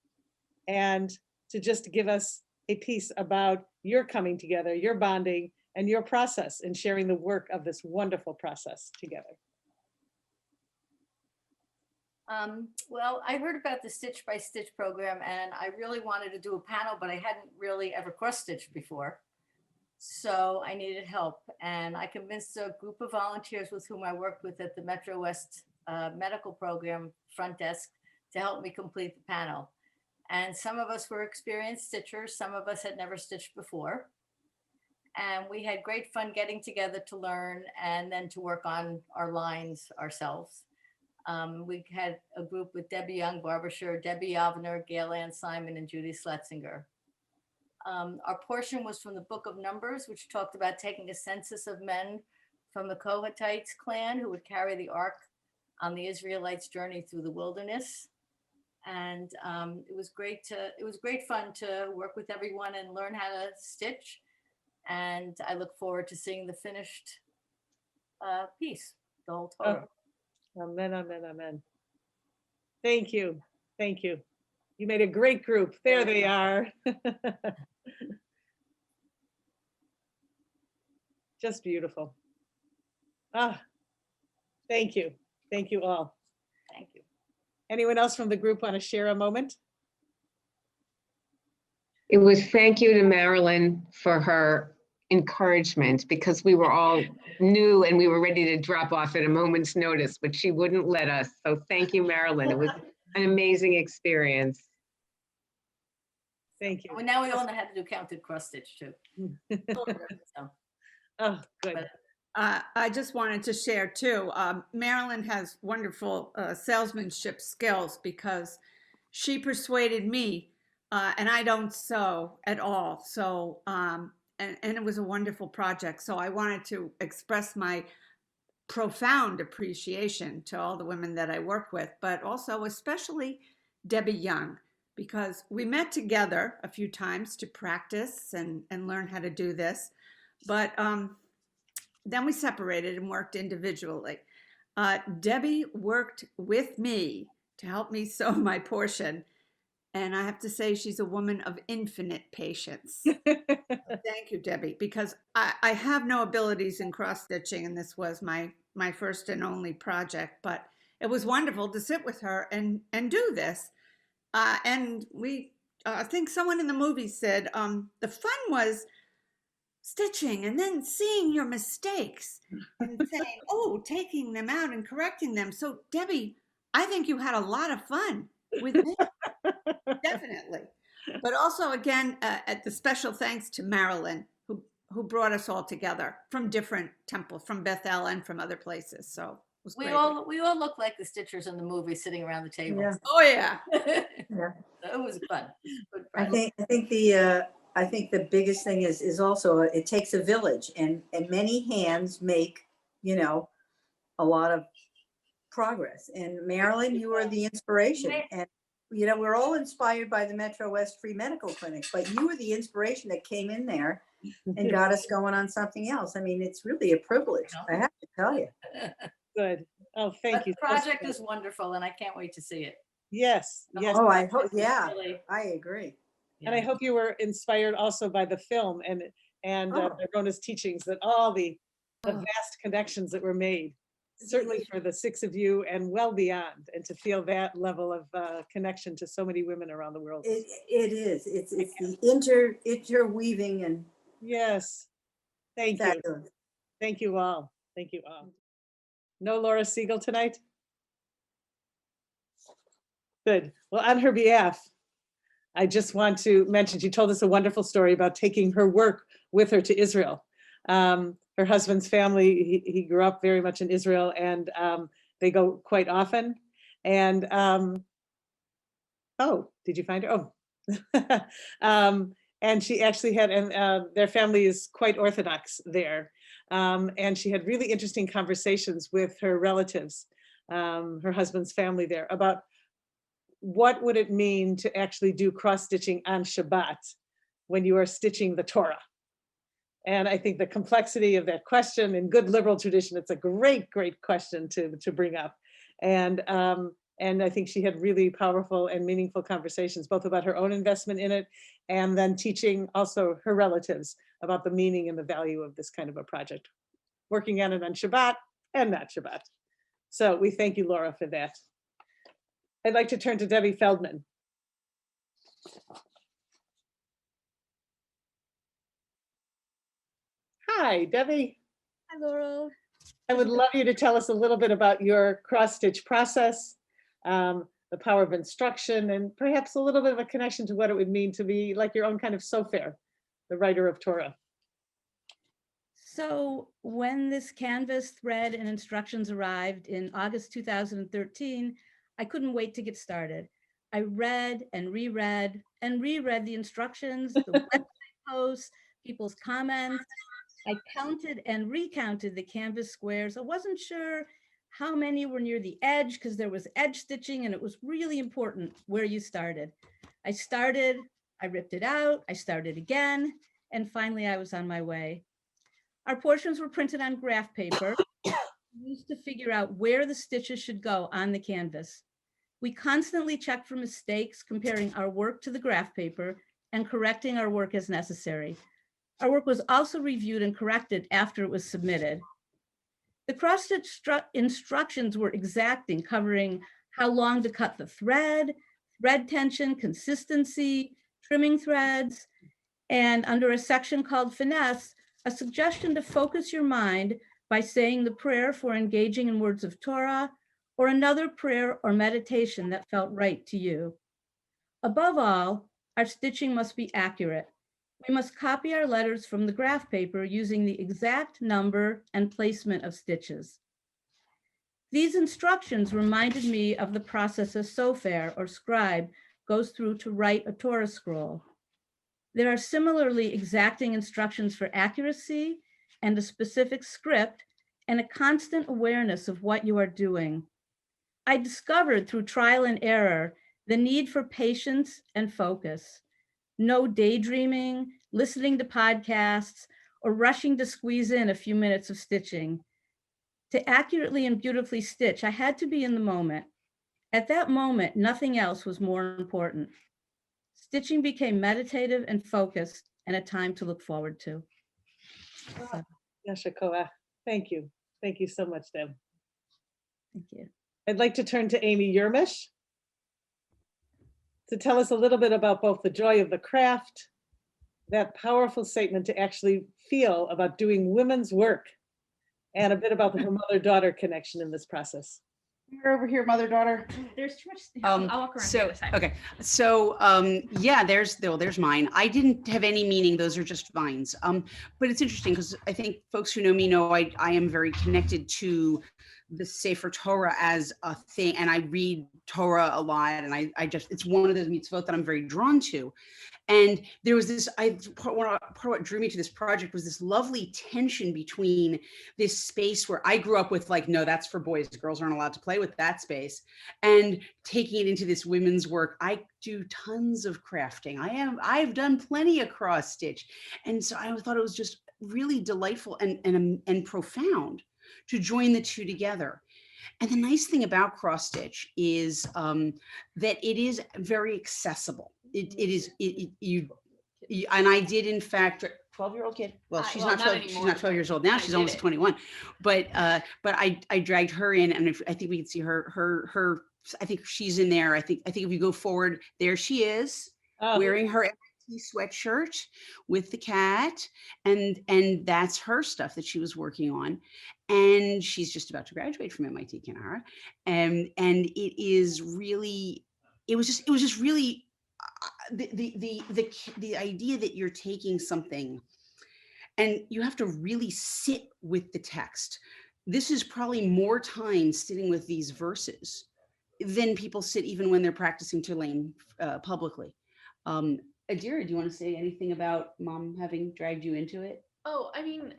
and to just give us a piece about your coming together, your bonding, and your process in sharing the work of this wonderful process together. Well, I heard about the Stitch by Stitch program and I really wanted to do a panel, but I hadn't really ever cross-stitched before. So I needed help and I convinced a group of volunteers with whom I worked with at the Metro West medical program front desk to help me complete the panel. And some of us were experienced stitchers, some of us had never stitched before. And we had great fun getting together to learn and then to work on our lines ourselves. We had a group with Debbie Young, Barbara Scher, Debbie Yavner, Gail Ann Simon, and Judy Sletzinger. Our portion was from the Book of Numbers, which talked about taking a census of men from the Kohathites clan who would carry the ark on the Israelites' journey through the wilderness. And it was great fun to work with everyone and learn how to stitch. And I look forward to seeing the finished piece, the whole Torah. Oh. Amen, amen, amen. Thank you. Thank you. You made a great group. There they are. Just beautiful. Ah, thank you. Thank you all. Thank you. Anyone else from the group want to share a moment? It was thank you to Marilyn for her encouragement because we were all new and we were ready to drop off at a moment's notice, but she wouldn't let us. So thank you, Marilyn. It was an amazing experience. Thank you. Well, now we all know how to do counted cross stitch too. So, oh, good. I just wanted to share too. Marilyn has wonderful salesmanship skills because she persuaded me, and I don't sew at all. So, and it was a wonderful project. So I wanted to express my profound appreciation to all the women that I work with, but also especially Debbie Young, because we met together a few times to practice and learn how to do this. But then we separated and worked individually. Debbie worked with me to help me sew my portion. And I have to say, she's a woman of infinite patience. Thank you, Debbie, because I have no abilities in cross-stitching, and this was my first and only project, but it was wonderful to sit with her and do this. And we, I think someone in the movie said, the fun was stitching and then seeing your mistakes and saying, oh, taking them out and correcting them. So Debbie, I think you had a lot of fun with me. Definitely. But also, again, at the special thanks to Marilyn, who brought us all together from different temples, from Bethel and from other places. So it was we great. all look like the stitchers in the movie sitting around the table. Yeah. Oh yeah. Yeah. It was fun. Good I project. think the biggest thing is also it takes a village and many hands make, a lot of progress. And Marilyn, you are the inspiration. And we're all inspired by the Metro West Free Medical Clinic, but you were the inspiration that came in there and got us going on something else. I mean, it's really a privilege, I have to tell you. Good. Oh, thank you. The project is wonderful and I can't wait to see it. Yes. Yes. Oh, I hope, yeah, Really- I agree. And I hope you were inspired also by the film and by Rona's teachings, that all the vast connections that were made, certainly for the six of you and well beyond, and to feel that level of connection to so many women around the world. It is. It's the interweaving and yes. Thank you. Thank you all. Thank you all. No Laura Siegel tonight? Good. Well, on her behalf, I just want to mention, she told us a wonderful story about taking her work with her to Israel. Her husband's family, he grew up very much in Israel, and they go quite often. And oh, did you find her? Oh. And she actually had, and their family is quite Orthodox there. And she had really interesting conversations with her relatives, her husband's family there, about what would it mean to actually do cross-stitching on Shabbat when you are stitching the Torah. And I think the complexity of that question in good liberal tradition, it's a great, great question to bring up. And I think she had really powerful and meaningful conversations, both about her own investment in it and then teaching also her relatives about the meaning and the value of this kind of a project, working on it on Shabbat and not Shabbat. So we thank you, Laura, for that. I'd like to turn to Debbie Feldman. Hi, Debbie. Hi, Laurel. I would love you to tell us a little bit about your cross-stitch process, the power of instruction, and perhaps a little bit of a connection to what it would mean to be like your own kind of Sofer, the writer of Torah. So when this canvas, thread, and instructions arrived in August 2013, I couldn't wait to get started. I read and reread the instructions, the website posts, people's comments. I counted and recounted the canvas squares. I wasn't sure how many were near the edge because there was edge stitching and it was really important where you started. I started, I ripped it out, I started again, and finally I was on my way. Our portions were printed on graph paper, used to figure out where the stitches should go on the canvas. We constantly checked for mistakes, comparing our work to the graph paper and correcting our work as necessary. Our work was also reviewed and corrected after it was submitted. The cross-stitch instructions were exacting, covering how long to cut the thread tension, consistency, trimming threads, and under a section called finesse, a suggestion to focus your mind by saying the prayer for engaging in words of Torah or another prayer or meditation that felt right to you. Above all, our stitching must be accurate. We must copy our letters from the graph paper using the exact number and placement of stitches. These instructions reminded me of the process a sofer or scribe goes through to write a Torah scroll. There are similarly exacting instructions for accuracy and a specific script and a constant awareness of what you are doing. I discovered through trial and error the need for patience and focus. No daydreaming, listening to podcasts, or rushing to squeeze in a few minutes of stitching. To accurately and beautifully stitch, I had to be in the moment. At that moment, nothing else was more important. Stitching became meditative and focused and a time to look forward to. So, Yashakoa, thank you. Thank you so much, Deb. thank you. I'd like to turn to Amy Yermish to tell us a little bit about both the joy of the craft, that powerful statement to actually feel about doing women's work, and a bit about her mother-daughter connection in this process. You're over here, mother-daughter. There's too much. I'll walk around So, the other side. okay. So, yeah, there's mine. I didn't have any meaning. Those are just vines. But it's interesting because I think folks who know me know I am very connected to the Sefer Torah as a thing. And I read Torah a lot. And I just, it's one of those mitzvot that I'm very drawn to. And there was this, part of what drew me to this project was this lovely tension between this space where I grew up with like, no, that's for boys. Girls aren't allowed to play with that space. And taking it into this women's work. I do tons of crafting. I've done plenty of cross stitch. And so I thought it was just really delightful and profound to join the two together. And the nice thing about cross stitch is that it is very accessible. And I did in fact 12-year-old kid. Well, she's not 12. She's not 12 years old now. She's almost 21. But I dragged her in, and I think we can see her. I think she's in there. I think if you go forward, there she is, wearing her MIT sweatshirt with the cat, and that's her stuff that she was working on, and she's just about to graduate from MIT Kanara, and it is really, it was just really. The idea that you're taking something and you have to really sit with the text. This is probably more time sitting with these verses than people sit even when they're practicing Tulane publicly. Adira, do you want to say anything about Mom having dragged you into it? Oh, I mean,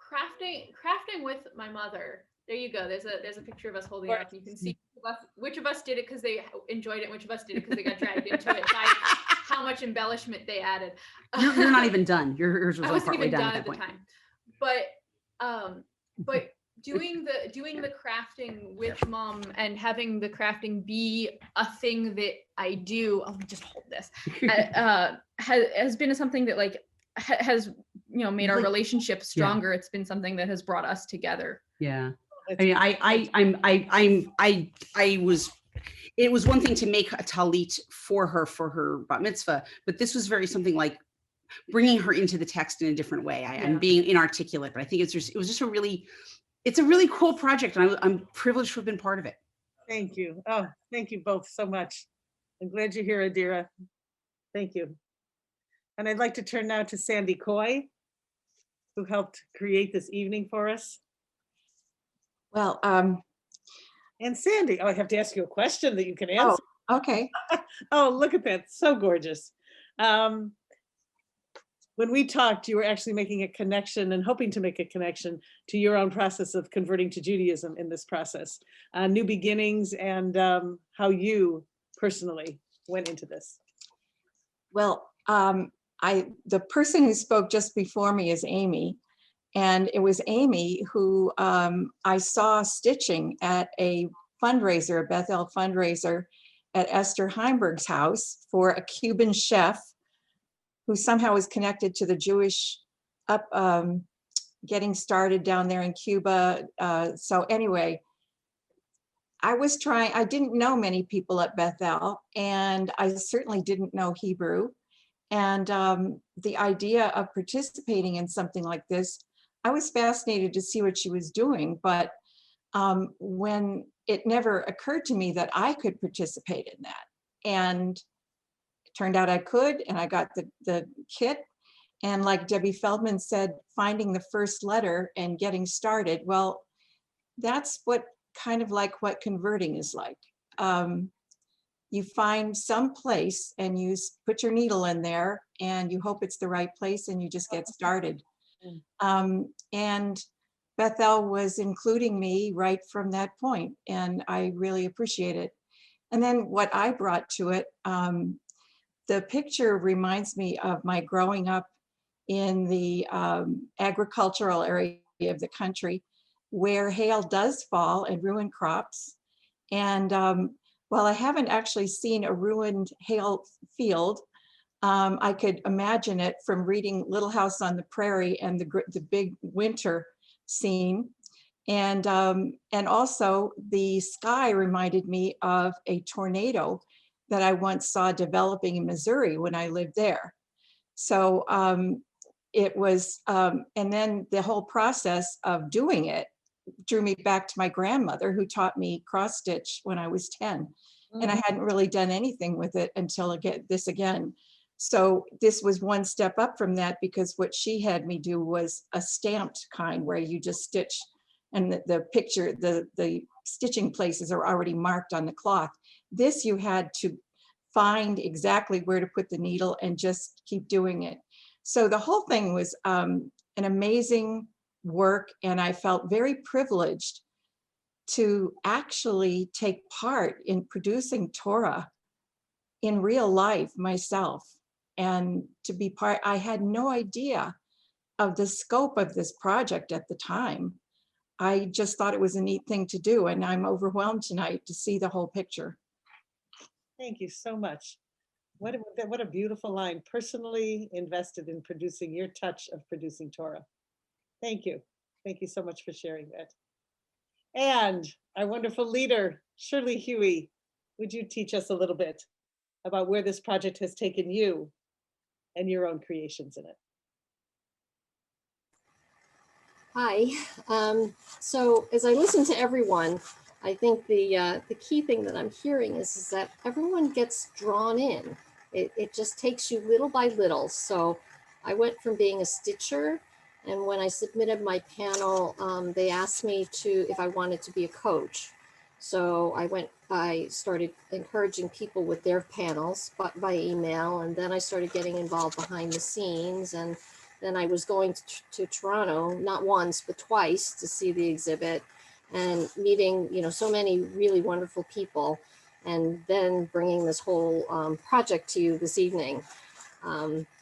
crafting with my mother. There you go. There's a picture of us holding it up. You can see which of us did it because they enjoyed it, which of us did it because they got dragged into it. how much embellishment they added. You're not even done. Yours was I like wasn't partway even done done at that at the point. time. But doing the crafting with mom and having the crafting be a thing that I do, let me just hold this, has been something that like has, you know, made our relationship stronger. It's been something that has brought us together. Yeah. I mean, it was one thing to make a talit for her bat mitzvah, but this was very something like bringing her into the text in a different way. I'm being inarticulate, but I think it was just it's a really cool project, and I'm privileged to have been part of it. Thank you. Oh, thank you both so much. I'm glad you're here, Adira. Thank you. And I'd like to turn now to Sandy Coy, who helped create this evening for us. Well, and Sandy, I have to ask you a question that you can answer. Oh, okay. Oh, look at that. So gorgeous. When we talked, you were actually making a connection and hoping to make a connection to your own process of converting to Judaism in this process, new beginnings, and how you personally went into this. Well, the person who spoke just before me is Amy, and it was Amy who I saw stitching at a fundraiser, a Bethel fundraiser at Esther Heimberg's house for a Cuban chef who somehow was connected to the Jewish getting started down there in Cuba. So anyway, I didn't know many people at Bethel, and I certainly didn't know Hebrew. And the idea of participating in something like this, I was fascinated to see what she was doing, but when it never occurred to me that I could participate in that. And turned out I could, and I got the kit. And like Debbie Feldman said, finding the first letter and getting started, well, that's what kind of like what converting is like. You find some place and you put your needle in there and you hope it's the right place and you just get started. And Bethel was including me right from that point, and I really appreciate it. And then what I brought to it, the picture reminds me of my growing up in the agricultural area of the country where hail does fall and ruin crops. And while I haven't actually seen a ruined hail field, I could imagine it from reading Little House on the Prairie and the big winter scene. And also the sky reminded me of a tornado that I once saw developing in Missouri when I lived there. So it was, and then the whole process of doing it drew me back to my grandmother, who taught me cross stitch when I was 10. And I hadn't really done anything with it until I get this again. So this was one step up from that, because what she had me do was a stamped kind where you just stitch, and the picture, the stitching places are already marked on the cloth. This you had to find exactly where to put the needle and just keep doing it. So the whole thing was an amazing work, and I felt very privileged to actually take part in producing Torah in real life myself, and to be part. I had no idea of the scope of this project at the time. I just thought it was a neat thing to do, and I'm overwhelmed tonight to see the whole picture. Thank you so much. What a beautiful line. Personally invested in producing, your touch of producing Torah. Thank you. Thank you so much for sharing that. And our wonderful leader, Shirley Huey, would you teach us a little bit about where this project has taken you and your own creations in it? Hi. So as I listen to everyone, I think the key thing that I'm hearing is that everyone gets drawn in. It just takes you little by little. So I went from being a stitcher, and when I submitted my panel, they asked me if I wanted to be a coach. So I started encouraging people with their panels by email, and then I started getting involved behind the scenes, and then I was going to Toronto, not once, but twice, to see the exhibit and meeting, so many really wonderful people. and then bringing this whole project to you this evening.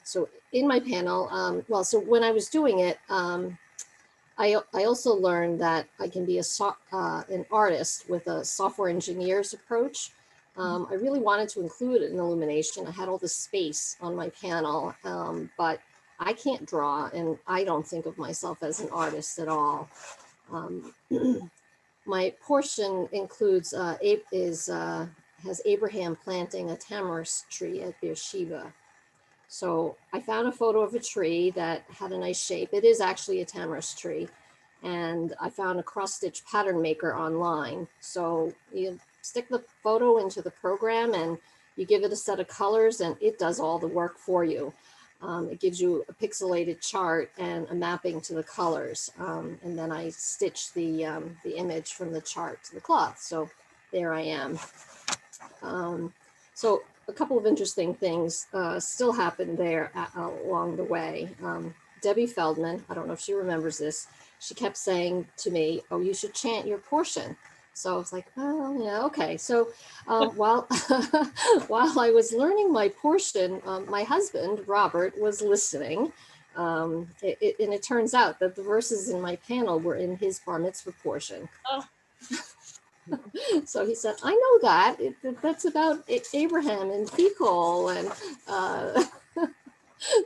So in my panel, so when I was doing it, I also learned that I can be an artist with a software engineer's approach. I really wanted to include an illumination. I had all this space on my panel, but I can't draw, and I don't think of myself as an artist at all. My portion includes has Abraham planting a tamarisk tree at Beersheba. So I found a photo of a tree that had a nice shape. It is actually a tamarisk tree. And I found a cross-stitch pattern maker online. So you stick the photo into the program and you give it a set of colors and it does all the work for you. It gives you a pixelated chart and a mapping to the colors. And then I stitch the image from the chart to the cloth. So there I am. So a couple of interesting things still happened there along the way. Debbie Feldman, I don't know if she remembers this, she kept saying to me, oh, you should chant your portion. So I was like, oh, yeah, okay. So while I was learning my portion, my husband, Robert, was listening. And it turns out that the verses in my panel were in his bar mitzvah portion. Oh. So he said, I know that. That's about Abraham and Pichol. And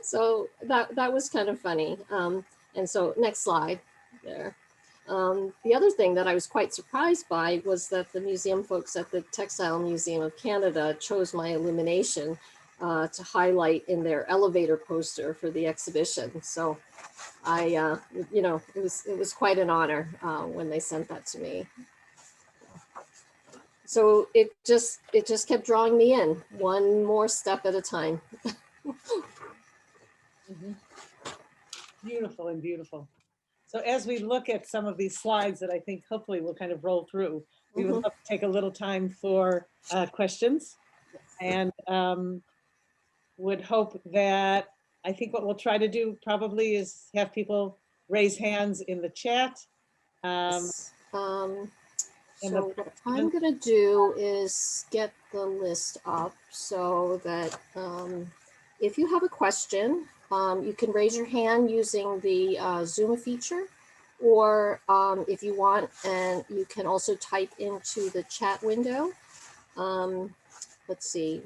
so that was kind of funny. And so next slide there. The other thing that I was quite surprised by was that the museum folks at the Textile Museum of Canada chose my illumination to highlight in their elevator poster for the exhibition. So I, it was quite an honor when they sent that to me. So it just kept drawing me in one more step at a time. Mm-hmm. Beautiful and beautiful. So as we look at some of these slides that I think hopefully we'll kind of roll through, we would love to take a little time for questions, and would hope that, I think what we'll try to do probably is have people raise hands in the chat. So what I'm going to do is get the list up so that if you have a question, you can raise your hand using the Zoom feature, or if you want, and you can also type into the chat window. Let's see,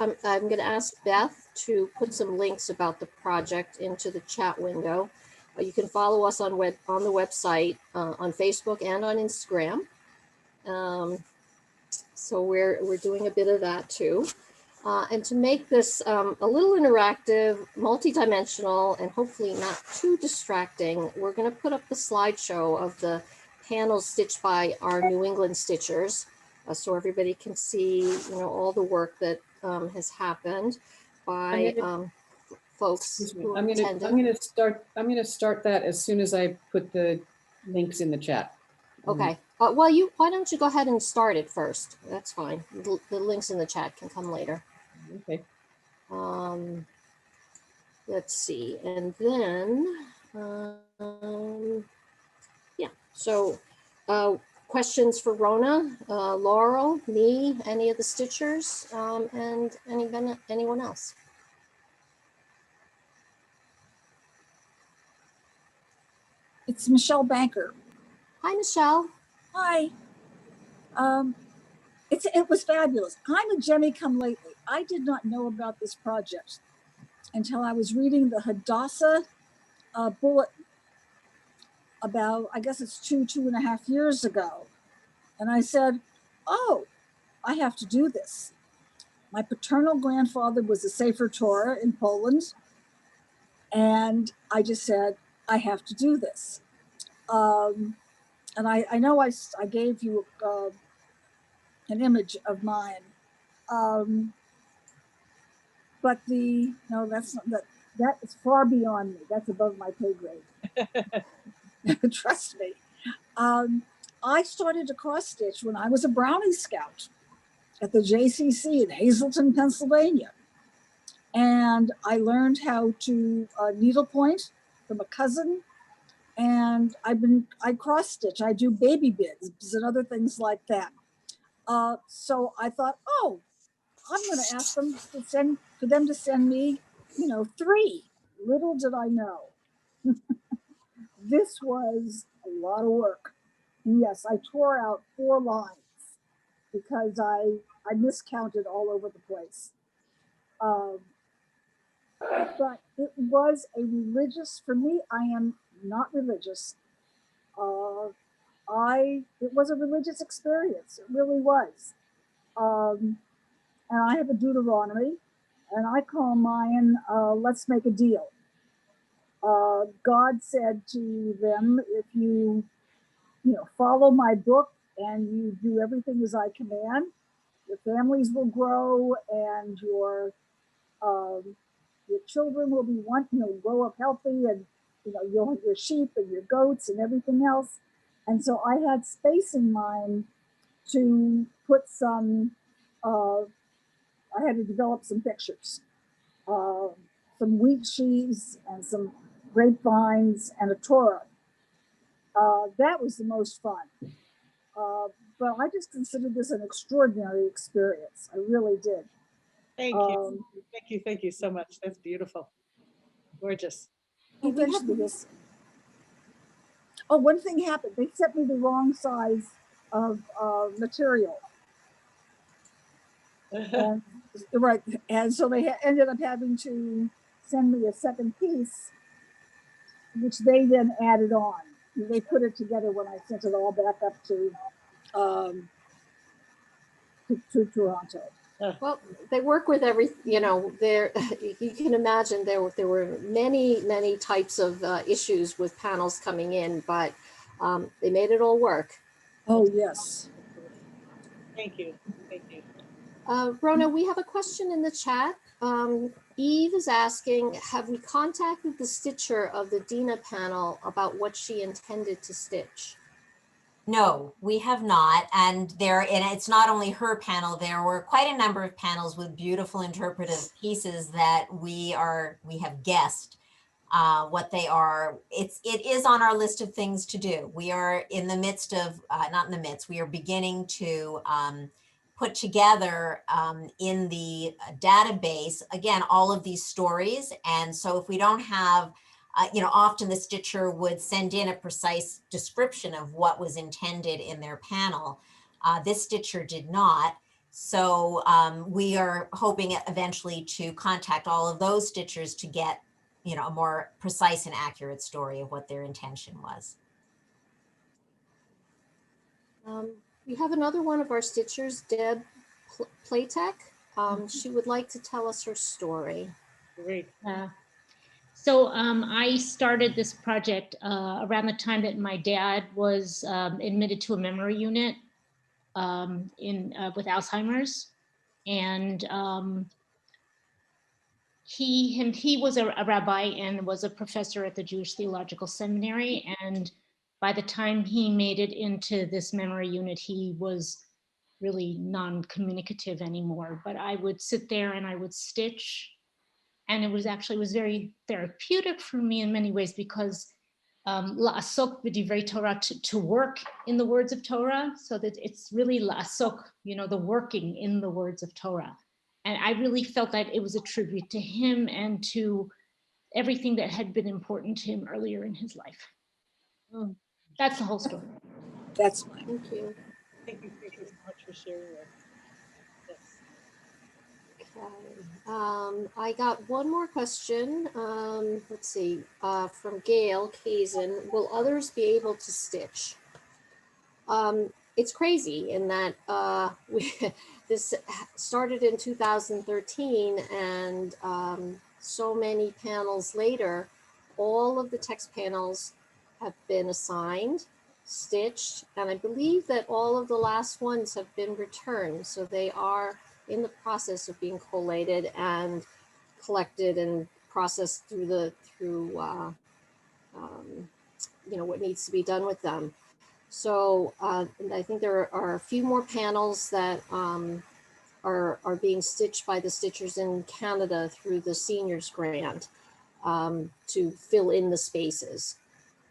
I'm going to ask Beth to put some links about the project into the chat window. You can follow us on the website, on Facebook and on Instagram. So we're doing a bit of that too. And to make this a little interactive, multi-dimensional, and hopefully not too distracting, we're going to put up the slideshow of the panels stitched by our New England stitchers, so everybody can see, all the work that has happened by folks who attended. I'm going to start that as soon as I put the links in the chat. Okay. Well, why don't you go ahead and start it first? That's fine. The links in the chat can come later. Okay. Let's see, and then yeah. So, questions for Rona, Laurel, me, any of the stitchers, and anyone else. It's Michelle Banker. Hi, Michelle. Hi. It was fabulous. I'm a Jemmy come lately. I did not know about this project until I was reading the Hadassah bulletin about, I guess it's 2.5 years ago. And I said, oh, I have to do this. My paternal grandfather was a Sefer Torah in Poland. And I just said, I have to do this. And I know I gave you an image of mine, but that's not, that is far beyond me. That's above my pay grade. Trust me. I started to cross stitch when I was a Brownie Scout at the JCC in Hazleton, Pennsylvania, and I learned how to needlepoint from a cousin. And I cross stitch. I do baby bibs and other things like that. So I thought, oh, I'm going to ask them to send me, 3. Little did I know. This was a lot of work. And yes, I tore out 4 lines because I miscounted all over the place. But it was a religious, for me, I am not religious. It was a religious experience. It really was. And I have a Deuteronomy, and I call mine, let's make a deal. God said to them, if you follow my book and you do everything as I command, your families will grow and your children will be grow up healthy, and you'll have your sheep and your goats and everything else. And so I had space in mind to put some, I had to develop some pictures, some wheat sheaves and some grapevines and a Torah. That was the most fun. But I just considered this an extraordinary experience. I really did. Thank you. Thank you so much. That's beautiful. Gorgeous. Eventually this. Oh, one thing happened. They sent me the wrong size of material. And, right. And so they ended up having to send me a second piece, which they then added on. They put it together when I sent it all back up to Toronto. Well, they work with there, you can imagine there were many types of issues with panels coming in, but they made it all work. Oh, yes. Thank you. Thank you. Rona, we have a question in the chat. Eve is asking, have we contacted the stitcher of the Dina panel about what she intended to stitch? No, we have not. And it's not only her panel, there were quite a number of panels with beautiful interpretive pieces that we have guessed what they are. It is on our list of things to do. We are in the midst of, we are beginning to put together in the database, again, all of these stories. And so if we don't have, often the stitcher would send in a precise description of what was intended in their panel. This stitcher did not. So we are hoping eventually to contact all of those stitchers to get, a more precise and accurate story of what their intention was. We have another one of our stitchers, Deb Playtech. She would like to tell us her story. Great. So I started this project around the time that my dad was admitted to a memory unit with Alzheimer's, and he was a rabbi and was a professor at the Jewish Theological Seminary. And by the time he made it into this memory unit, he was really non-communicative anymore. But I would sit there and I would stitch. And it was very therapeutic for me in many ways, because la'asok b'divrei Torah, to work in the words of Torah, so that it's really la'asok, the working in the words of Torah. And I really felt that it was a tribute to him and to everything that had been important to him earlier in his life. That's the whole story. That's fine. Thank you. Thank you so much for sharing that. Okay. I got one more question. Let's see, from Gail Kazin. Will others be able to stitch? It's crazy in that this started in 2013, and so many panels later, all of the text panels have been assigned, stitched, and I believe that all of the last ones have been returned. So they are in the process of being collated and collected and processed through what needs to be done with them. So I think there are a few more panels that are being stitched by the stitchers in Canada through the seniors grant to fill in the spaces.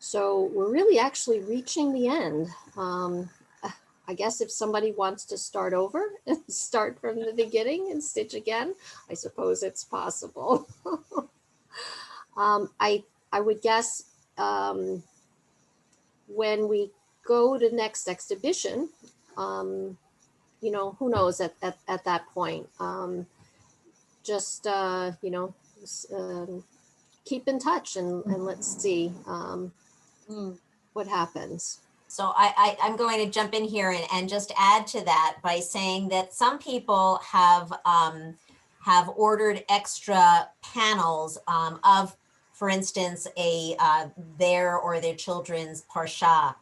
So we're really actually reaching the end. I guess if somebody wants to start over and start from the beginning and stitch again, I suppose it's possible. I would guess when we go to next exhibition, you know, who knows at that point. Just, you know, keep in touch and let's see what happens. So I'm going to jump in here and just add to that by saying that some people have ordered extra panels of, for instance, their or their children's parsha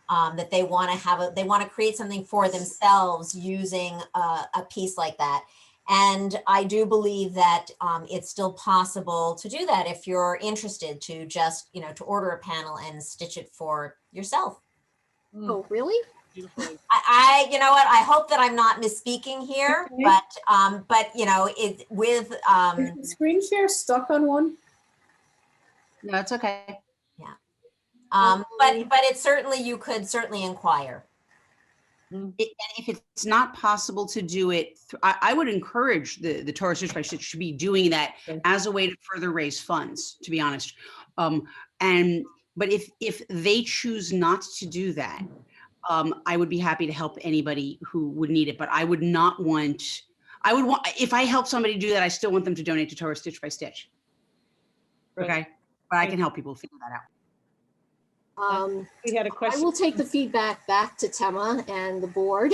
that they want to have. They want to create something for themselves using a piece like that. And I do believe that it's still possible to do that if you're interested to just, you know, to order a panel and stitch it for yourself. Oh, really? I you know what, I hope that I'm not misspeaking here, but you know, it with screen share stuck on one. No, it's okay. Yeah. But it's certainly, you could certainly inquire. And if it's not possible to do it, I would encourage the Torah Stitch by Stitch to be doing that as a way to further raise funds, to be honest. But if they choose not to do that, I would be happy to help anybody who would need it. But I would not want, if I help somebody do that, I still want them to donate to Torah Stitch by Stitch. Right. Okay, but I can help people figure that out. We had a question. I will take the feedback back to Tema and the board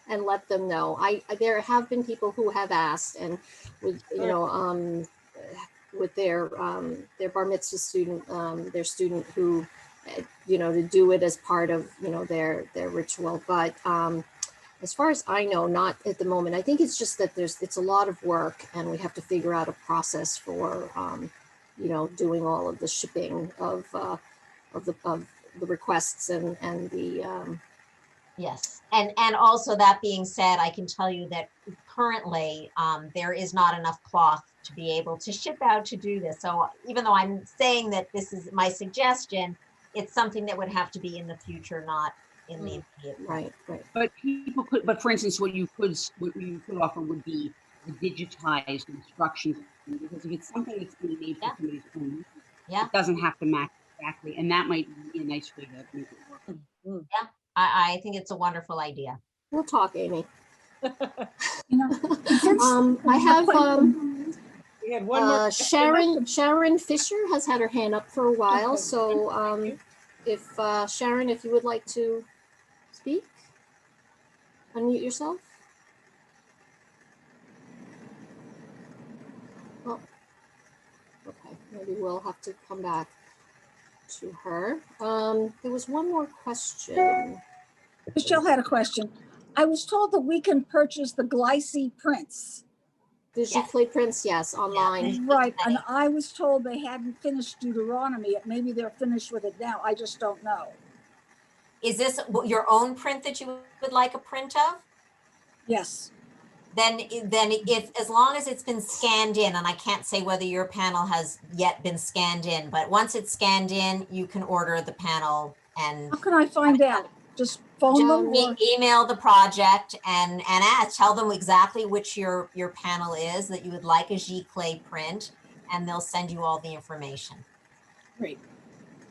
and let them know. There have been people who have asked, and with, you know, with their bar mitzvah student, their student who, you know, to do it as part of, you know, their ritual. But as far as I know, not at the moment. I think it's just that it's a lot of work, and we have to figure out a process for, you know, doing all of the shipping of the requests and the Yes, and also that being said, I can tell you that currently there is not enough cloth to be able to ship out to do this. So even though I'm saying that this is my suggestion, it's something that would have to be in the future, not in the immediate. Right. But people could, but for instance, what you could offer would be the digitized instructions, because if it's something that's being made for somebody's own use, it doesn't have to match exactly, and that might be a nice way to make it work. Yeah, I think it's a wonderful idea. We'll talk, Amy. I have we had one more Sharon Fisher has had her hand up for a while. So if Sharon, if you would like to speak, unmute yourself. Oh, okay, maybe we'll have to come back to her. There was one more question. Michelle had a question. I was told that we can purchase the Glycine prints. The Giclée prints, yes, online. Right, and I was told they hadn't finished Deuteronomy. Maybe they're finished with it now. I just don't know. Is this your own print that you would like a print of? Yes. Then if, as long as it's been scanned in, and I can't say whether your panel has yet been scanned in, but once it's scanned in, you can order the panel. And how can I find out? Just phone them or email the project and ask, tell them exactly which your panel is that you would like a Giclée print, and they'll send you all the information. Great.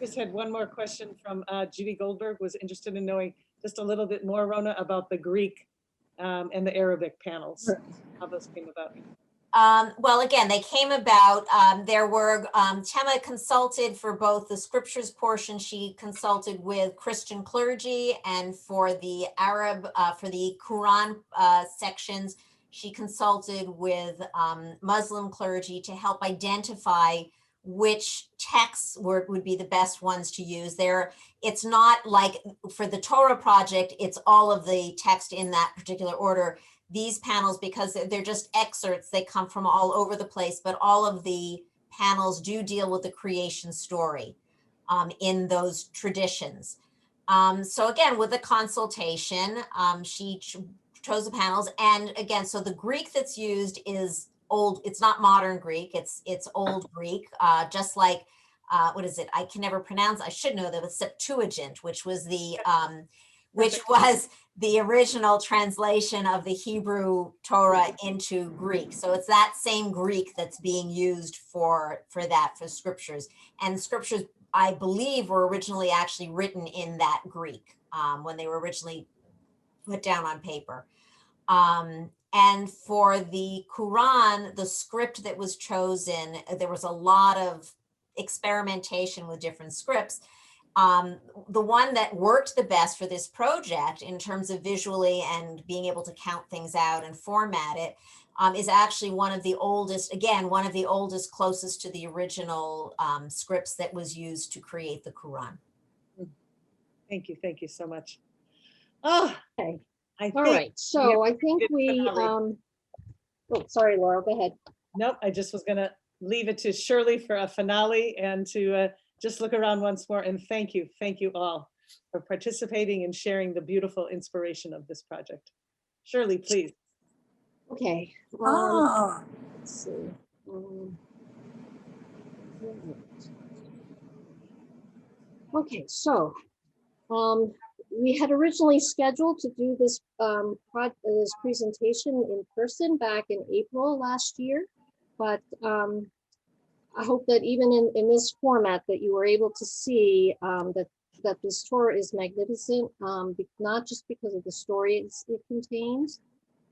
Just had one more question from Judy Goldberg, was interested in knowing just a little bit more, Rona, about the Greek and the Arabic panels, how those came about. Well, again, they came about, there were, Tema consulted for both the scriptures portion, she consulted with Christian clergy, and for the Arab, for the Quran sections, she consulted with Muslim clergy to help identify which texts would be the best ones to use. It's not like for the Torah project, it's all of the text in that particular order. These panels, because they're just excerpts, they come from all over the place, but all of the panels do deal with the creation story in those traditions. So again, with the consultation, she chose the panels. And again, so the Greek that's used is old, it's not modern Greek, it's old Greek, just like, what is it? I can never pronounce, I should know that, with Septuagint, which was the, which was the original translation of the Hebrew Torah into Greek. So it's that same Greek that's being used for scriptures. And scriptures, I believe, were originally actually written in that Greek when they were originally put down on paper. And for the Quran, the script that was chosen, there was a lot of experimentation with different scripts. The one that worked the best for this project in terms of visually and being able to count things out and format it is actually one of the oldest closest to the original scripts that was used to create the Quran. Thank you so much. Oh, okay. All right, so I think we, oh, sorry, Laura, go ahead. Nope, I just was gonna leave it to Shirley for a finale and to just look around once more and thank you all for participating and sharing the beautiful inspiration of this project. Shirley, please. Okay. Ah. Let's see. Okay, so we had originally scheduled to do this this presentation in person back in April last year, but I hope that even in this format that you were able to see that this Torah is magnificent, not just because of the stories it contains,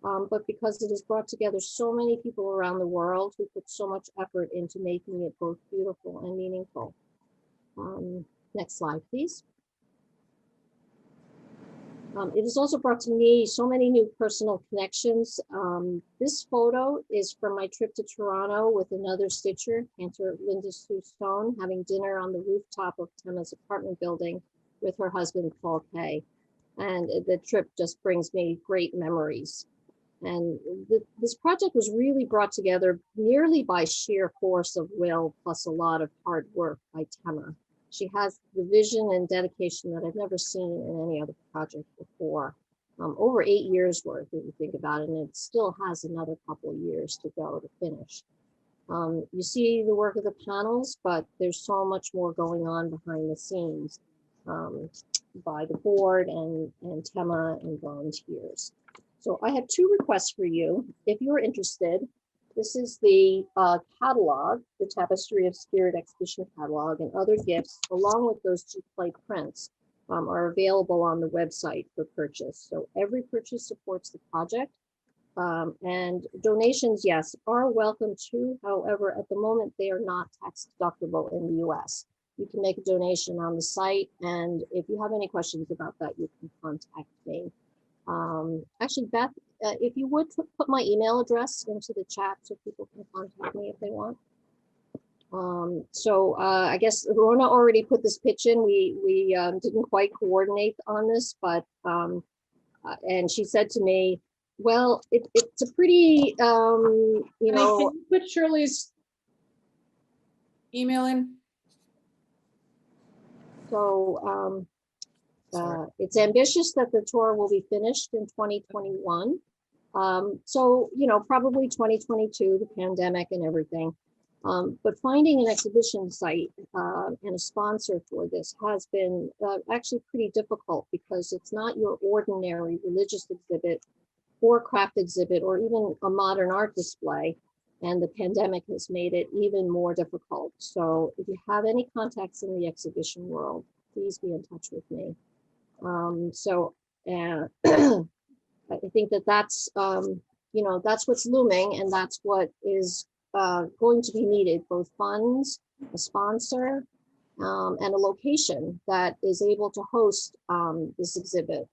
but because it has brought together so many people around the world who put so much effort into making it both beautiful and meaningful. Next slide, please. It has also brought to me so many new personal connections. This photo is from my trip to Toronto with another stitcher, Cantor Linda Sue Stone, having dinner on the rooftop of Tema's apartment building with her husband, Paul Kay. And the trip just brings me great memories. And this project was really brought together nearly by sheer force of will, plus a lot of hard work by Tema. She has the vision and dedication that I've never seen in any other project before. Over 8 years worth, if you think about it, and it still has another couple of years to go to finish. You see the work of the panels, but there's so much more going on behind the scenes by the board and Tema and volunteers. So I have 2 requests for you. If you're interested, this is the catalog, the Tapestry of Spirit exhibition catalog, and other gifts, along with those 2 play prints, are available on the website for purchase. So every purchase supports the project. And donations, yes, are welcome too. However, at the moment, they are not tax deductible in the US. You can make a donation on the site. And if you have any questions about that, you can contact me. Actually, Beth, if you would put my email address into the chat so people can contact me if they want. I guess Rona already put this pitch in. We didn't quite coordinate on this, but and she said to me, well, it's a pretty, you know. Can you put Shirley's email in? So it's ambitious that the tour will be finished in 2021. So, you know, probably 2022, the pandemic and everything. But finding an exhibition site and a sponsor for this has been actually pretty difficult because it's not your ordinary religious exhibit or craft exhibit or even a modern art display. And the pandemic has made it even more difficult. So if you have any contacts in the exhibition world, please be in touch with me. I think that's, you know, that's what's looming and that's what is going to be needed, both funds, a sponsor, and a location that is able to host this exhibit.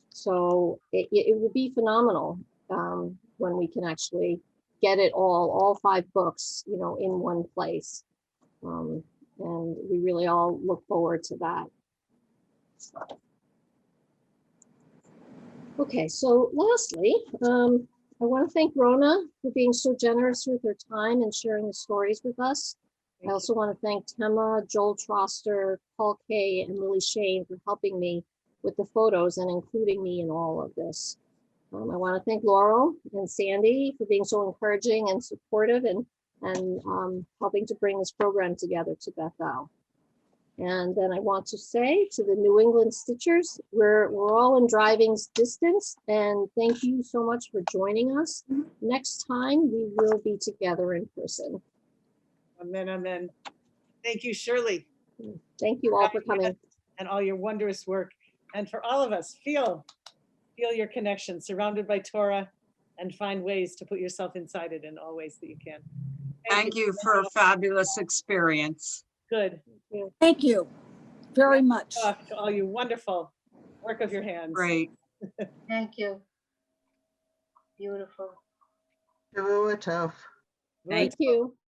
So it will be phenomenal when we can actually get it all 5 books, you know, in one place. And we really all look forward to that. Okay, so lastly, I want to thank Rona for being so generous with her time and sharing the stories with us. I also want to thank Tema, Joel Troster, Paul Kay, and Lily Shane for helping me with the photos and including me in all of this. I want to thank Laurel and Sandy for being so encouraging and supportive and helping to bring this program together to Bethel. And then I want to say to the New England Stitchers, we're all in driving distance, and thank you so much for joining us. Next time we will be together in person. Amen, amen. Thank you, Shirley. Thank you all for coming. And all your wondrous work. And for all of us, feel your connection, surrounded by Torah, and find ways to put yourself inside it in all ways that you can. Thank you for a fabulous experience. Good. Thank you very much. To all you wonderful work of your hands. Great. Thank you. Beautiful. Tough. Thank you.